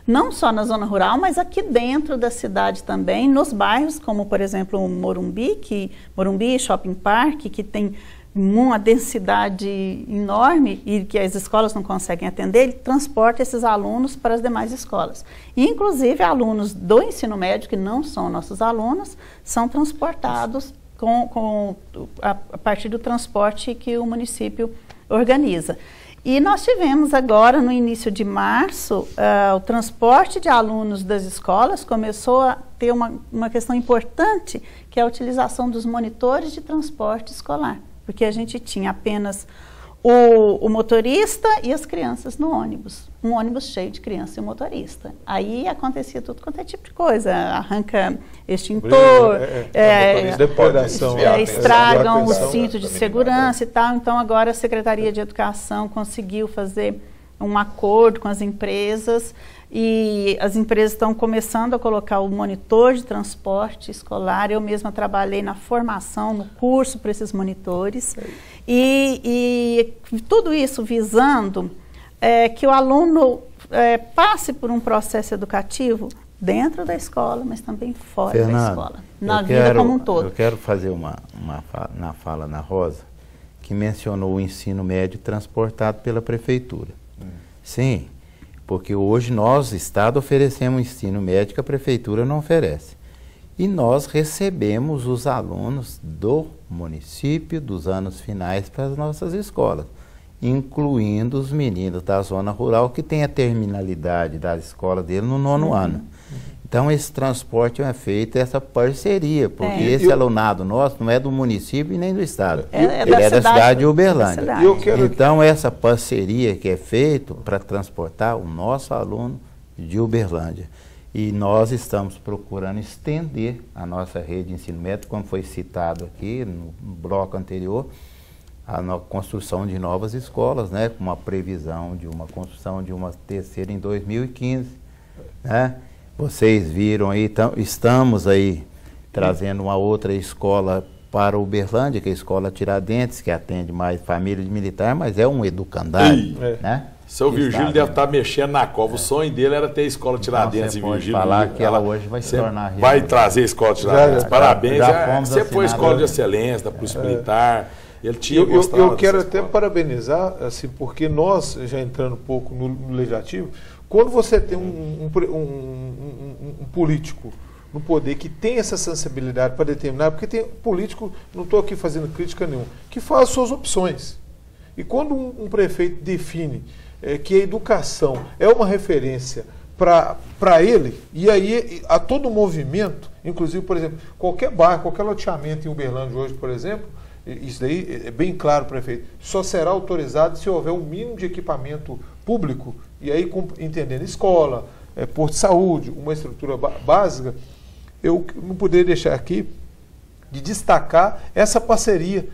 não só na zona rural, mas aqui dentro da cidade também, nos bairros, como por exemplo o Morumbi Shopping Park, que tem uma densidade enorme e que as escolas não conseguem atender, ele transporta esses alunos para as demais escolas. Inclusive, alunos do ensino médio, que não são nossos alunos, são transportados a partir do transporte que o município organiza. E nós tivemos agora, no início de março, o transporte de alunos das escolas começou a ter uma questão importante, que é a utilização dos monitores de transporte escolar. Porque a gente tinha apenas o motorista e as crianças no ônibus. Um ônibus cheio de criança e o motorista. Aí acontecia tudo quanto é tipo de coisa. Arranca extintor, estragam o cinto de segurança e tal. Então agora a Secretaria de Educação conseguiu fazer um acordo com as empresas e as empresas estão começando a colocar o monitor de transporte escolar. Eu mesma trabalhei na formação, no curso para esses monitores. E tudo isso visando que o aluno passe por um processo educativo dentro da escola, mas também fora da escola, na vida como um todo. Eu quero fazer na fala na Rosa, que mencionou o ensino médio transportado pela prefeitura. Sim, porque hoje nós, Estado, oferecemos ensino médio que a prefeitura não oferece. E nós recebemos os alunos do município dos anos finais para as nossas escolas, incluindo os meninos da zona rural que têm a terminalidade da escola dele no 9º ano. Então esse transporte é feito, essa parceria, porque esse alunado nosso não é do município e nem do Estado. Ele é da cidade de Uberlândia. Então essa parceria que é feita para transportar o nosso aluno de Uberlândia. E nós estamos procurando estender a nossa rede de ensino médio, como foi citado aqui no bloco anterior, a construção de novas escolas, né, com uma previsão de uma construção de uma terceira em 2015, né? Vocês viram aí, estamos aí trazendo uma outra escola para Uberlândia, que é a Escola Tiradentes, que atende mais família de militar, mas é um educandário, né? Seu Virgílio deve estar mexendo na cova. O sonho dele era ter a Escola Tiradentes em Virgílio. Falar que ela hoje vai se tornar realidade. Vai trazer a Escola Tiradentes. Parabéns. Você foi escola de excelência da Polícia Militar. Ele tinha eu quero até parabenizar, assim, porque nós, já entrando um pouco no legislativo, quando você tem um político no poder que tem essa sensibilidade para determinar, porque tem político, não estou aqui fazendo crítica nenhuma, que faz suas opções. E quando um prefeito define que a educação é uma referência para ele, e aí a todo movimento, inclusive, por exemplo, qualquer bairro, qualquer loteamento em Uberlândia hoje, por exemplo, isso daí é bem claro, prefeito, só será autorizado se houver um mínimo de equipamento público, e aí entendendo escola, posto de saúde, uma estrutura básica. Eu não poderia deixar aqui de destacar essa parceria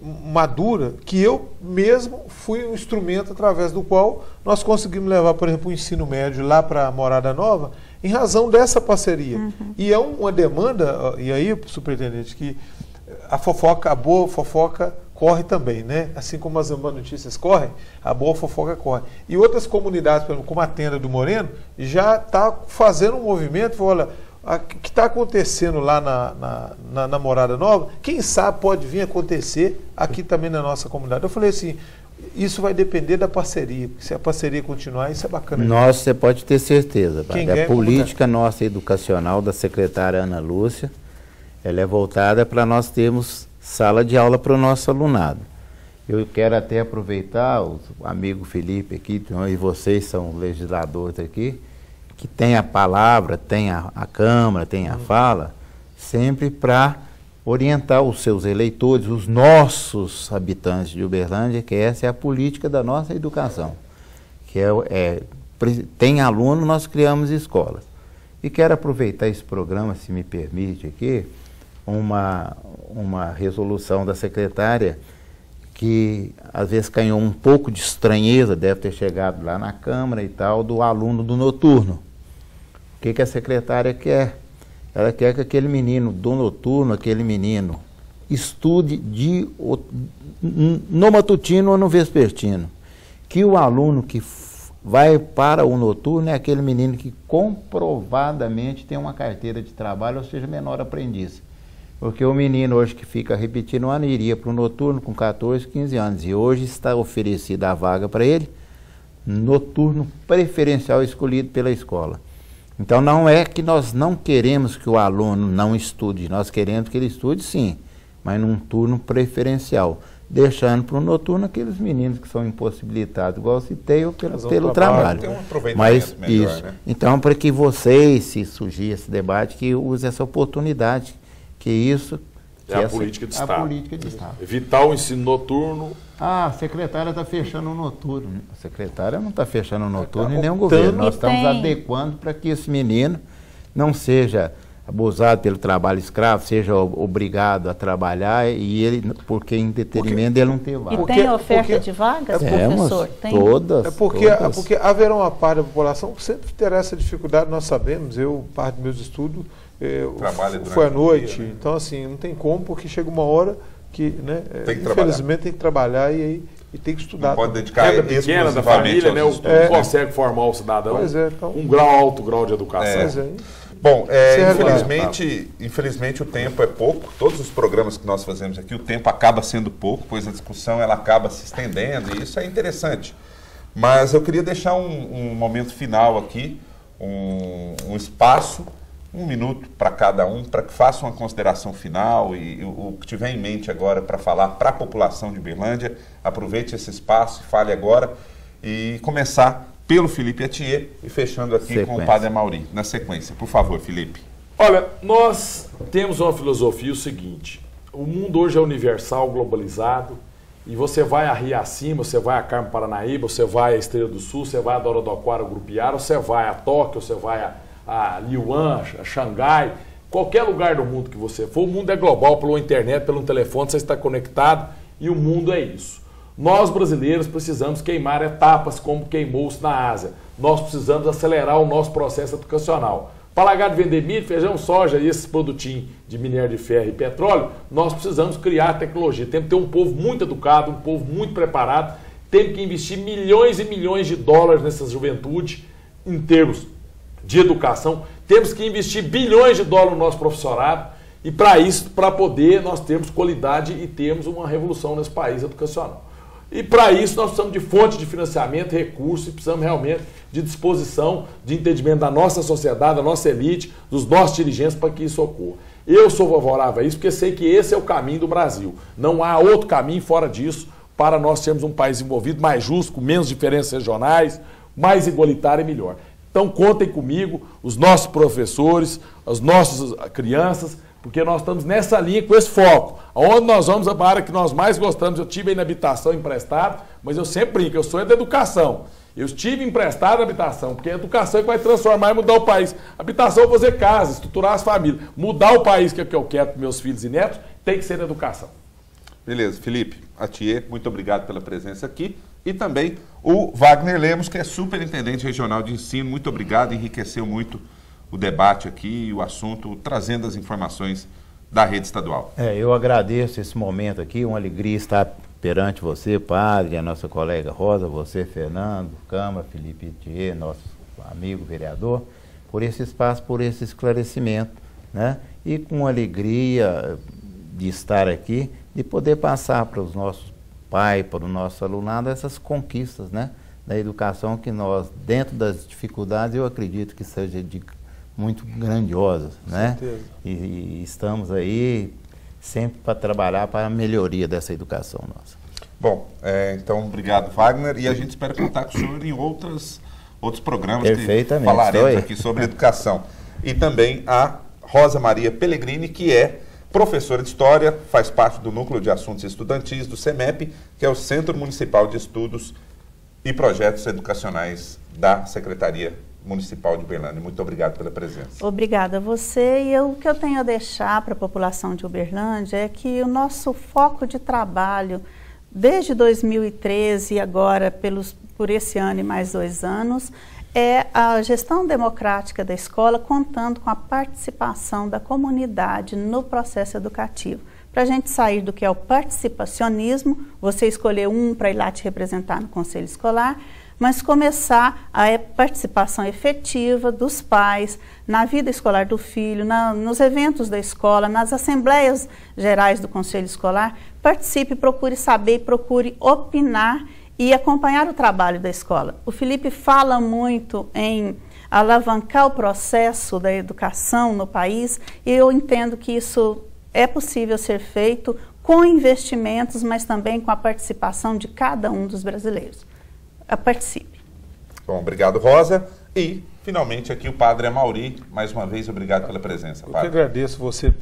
madura, que eu mesmo fui um instrumento através do qual nós conseguimos levar, por exemplo, o ensino médio lá para a Morada Nova, em razão dessa parceria. E é uma demanda, e aí, superintendente, que a boa fofoca corre também, né? Assim como as más notícias correm, a boa fofoca corre. E outras comunidades, por exemplo, como a Tenda do Moreno, já está fazendo um movimento, olha, o que está acontecendo lá na Morada Nova, quem sabe pode vir acontecer aqui também na nossa comunidade. Eu falei assim, isso vai depender da parceria, porque se a parceria continuar, isso é bacana. Nossa, você pode ter certeza. Quem A política nossa educacional da secretária Ana Lúcia, ela é voltada para nós termos sala de aula para o nosso alunado. Eu quero até aproveitar, o amigo Felipe aqui, e vocês são legisladores aqui, que tem a palavra, tem a Câmara, tem a fala, sempre para orientar os seus eleitores, os nossos habitantes de Uberlândia, que essa é a política da nossa educação. Que tem aluno, nós criamos escolas. E quero aproveitar esse programa, se me permite aqui, uma resolução da secretária que às vezes ganhou um pouco de estranheza, deve ter chegado lá na Câmara e tal, do aluno do noturno. O que a secretária quer? Ela quer que aquele menino do noturno, aquele menino, estude no matutino ou no vespertino. Que o aluno que vai para o noturno é aquele menino que comprovadamente tem uma carteira de trabalho, ou seja, menor aprendiz. Porque o menino hoje que fica repetindo o ano iria para o noturno com 14, 15 anos. E hoje está oferecida a vaga para ele, noturno preferencial escolhido pela escola. Então não é que nós não queremos que o aluno não estude, nós queremos que ele estude sim, mas num turno preferencial, deixando para o noturno aqueles meninos que são impossibilitados, igual eu citei, pelo trabalho. Tem um aproveitamento melhor, isso. Né? Então, para que vocês, se surgir esse debate, que use essa oportunidade, que isso... É a política de Estado. A política de Estado. Evitar o ensino noturno. Ah, a secretária está fechando o noturno. A secretária não está fechando o noturno em nenhum governo. Nós estamos adequando para que esse menino não seja abusado pelo trabalho escravo, seja obrigado a trabalhar e ele, porque em detrimento ele não ter vaga. E tem oferta de vagas, professor? Tem. Todas. Porque haverá uma parte da população que sempre terá essa dificuldade, nós sabemos, parte dos meus estudos foi à noite, né? Então assim, não tem como, porque chega uma hora que, né, infelizmente tem que trabalhar e tem que estudar. Não pode dedicar pequena da família, né? Não consegue formar o cidadão. Então, alto grau de educação. Bom, infelizmente o tempo é pouco. Todos os programas que nós fazemos aqui, o tempo acaba sendo pouco, pois a discussão ela acaba se estendendo e isso é interessante. Mas eu queria deixar um momento final aqui, um espaço, 1 minuto para cada um, para que faça uma consideração final e o que tiver em mente agora para falar para a população de Uberlândia, aproveite esse espaço e fale agora e começar pelo Felipe Atier e fechando aqui com o Padre Amaury, na sequência. Por favor, Felipe. Olha, nós temos uma filosofia o seguinte, o mundo hoje é universal, globalizado, e você vai a Rio Acima, você vai a Carmo Paranaíba, você vai a Estrela do Sul, você vai a Dorodoquara, Grupiara, você vai a Tóquio, você vai a Liuan, a Xangai, qualquer lugar do mundo que você for, o mundo é global, pela internet, pelo telefone, você está conectado e o mundo é isso. Nós brasileiros precisamos queimar etapas como queimou-se na Ásia. Nós precisamos acelerar o nosso processo educacional. Para largar de vender milho, feijão, soja e esses produtinhos de minério de ferro e petróleo, nós precisamos criar tecnologia. Temos que ter um povo muito educado, um povo muito preparado, temos que investir milhões e milhões de dólares nessa juventude em termos de educação, temos que investir bilhões de dólares no nosso professorado e para isso, para poder nós termos qualidade e termos uma revolução nesse país educacional. E para isso nós precisamos de fonte de financiamento, recursos e precisamos realmente de disposição, de entendimento da nossa sociedade, da nossa elite, dos nossos dirigentes para que isso ocorra. Eu sou favorável a isso porque sei que esse é o caminho do Brasil. Não há outro caminho fora disso para nós sermos um país desenvolvido, mais justo, com menos diferenças regionais, mais igualitário e melhor. Então contem comigo, os nossos professores, as nossas crianças, porque nós estamos nessa linha com esse foco. Onde nós vamos, a área que nós mais gostamos, eu tive aí na habitação emprestado, mas eu sempre brinco, eu sou da educação. Eu estive emprestado na habitação, porque a educação é que vai transformar e mudar o país. Habitação é fazer casa, estruturar as famílias. Mudar o país que é o que eu quero para meus filhos e netos, tem que ser na educação. Beleza, Felipe Atier, muito obrigado pela presença aqui. E também o Wagner Lemos, que é superintendente regional de ensino. Muito obrigado, enriqueceu muito o debate aqui, o assunto, trazendo as informações da rede estadual. Eu agradeço esse momento aqui, uma alegria estar perante você, padre, a nossa colega Rosa, você, Fernando, Câmara, Felipe Atier, nosso amigo vereador, por esse espaço, por esse esclarecimento, né? E com alegria de estar aqui, de poder passar para os nossos pai, para o nosso alunado, essas conquistas, né, da educação que nós, dentro das dificuldades, eu acredito que seja muito grandiosas, né? E estamos aí sempre para trabalhar para a melhoria dessa educação nossa. Bom, então obrigado, Wagner, e a gente espera contar com o senhor em outros programas que falaremos aqui sobre educação. E também a Rosa Maria Pellegrini, que é professora de História, faz parte do Núcleo de Assuntos Estudantis do CEMEP, que é o Centro Municipal de Estudos e Projetos Educacionais da Secretaria Municipal de Uberlândia. Muito obrigado pela presença. Obrigada a você. E o que eu tenho a deixar para a população de Uberlândia é que o nosso foco de trabalho, desde 2013 e agora por esse ano e mais 2 anos, é a gestão democrática da escola, contando com a participação da comunidade no processo educativo. Para a gente sair do que é o participacionismo, você escolher um para ir lá te representar no conselho escolar, mas começar a participação efetiva dos pais na vida escolar do filho, nos eventos da escola, nas assembleias gerais do conselho escolar. Participe, procure saber, procure opinar e acompanhar o trabalho da escola. O Felipe fala muito em alavancar o processo da educação no país e eu entendo que isso é possível ser feito com investimentos, mas também com a participação de cada um dos brasileiros. Participe. Bom, obrigado, Rosa. E, finalmente, aqui o Padre Amauri. Mais uma vez, obrigado pela presença, Padre. Eu que agradeço você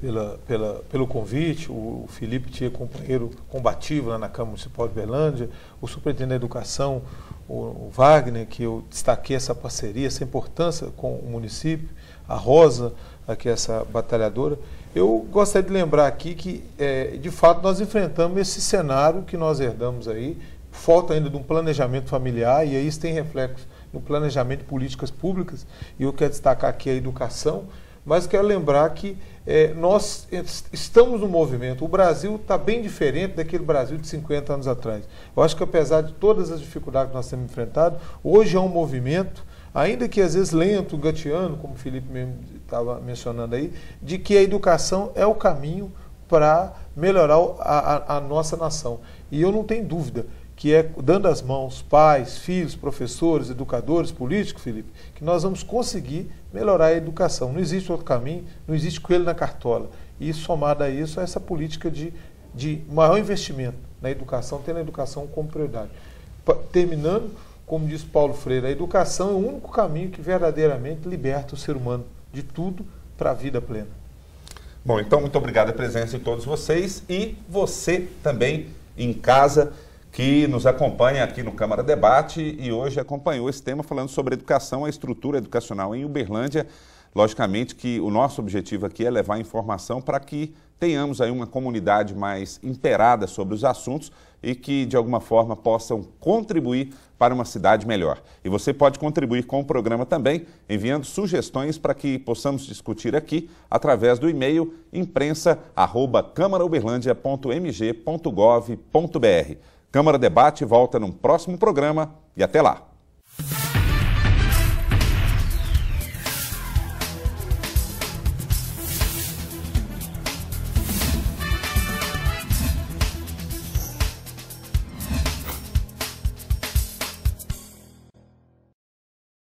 pelo convite. O Felipe tinha companheiro combativo lá na Câmara Municipal de Uberlândia, o Superintendente da Educação, o Wagner, que eu destaquei essa parceria, essa importância com o município, a Rosa, aqui essa batalhadora. Eu gostaria de lembrar aqui que, de fato, nós enfrentamos esse cenário que nós herdamos aí. Falta ainda de um planejamento familiar, e aí isso tem reflexo no planejamento de políticas públicas, e eu quero destacar aqui a educação, mas quero lembrar que nós estamos no movimento. O Brasil está bem diferente daquele Brasil de 50 anos atrás. Eu acho que, apesar de todas as dificuldades que nós temos enfrentado, hoje é um movimento, ainda que às vezes lento, gateando, como o Felipe mesmo estava mencionando aí, de que a educação é o caminho para melhorar a nossa nação. E eu não tenho dúvida que é dando as mãos, pais, filhos, professores, educadores, políticos, Felipe, que nós vamos conseguir melhorar a educação. Não existe outro caminho, não existe coelho na cartola. E somado a isso, essa política de maior investimento na educação, tendo a educação como prioridade. Terminando, como diz Paulo Freire, a educação é o único caminho que verdadeiramente liberta o ser humano de tudo para a vida plena. Bom, então muito obrigado pela presença de todos vocês e você também em casa, que nos acompanha aqui no Câmara Debate e hoje acompanhou esse tema falando sobre educação, a estrutura educacional em Uberlândia. Logicamente que o nosso objetivo aqui é levar informação para que tenhamos aí uma comunidade mais inteirada sobre os assuntos e que de alguma forma possam contribuir para uma cidade melhor. E você pode contribuir com o programa também, enviando sugestões para que possamos discutir aqui através do e-mail imprensa@câmarauberlandia.mg.gov.br. Câmara Debate volta num próximo programa e até lá.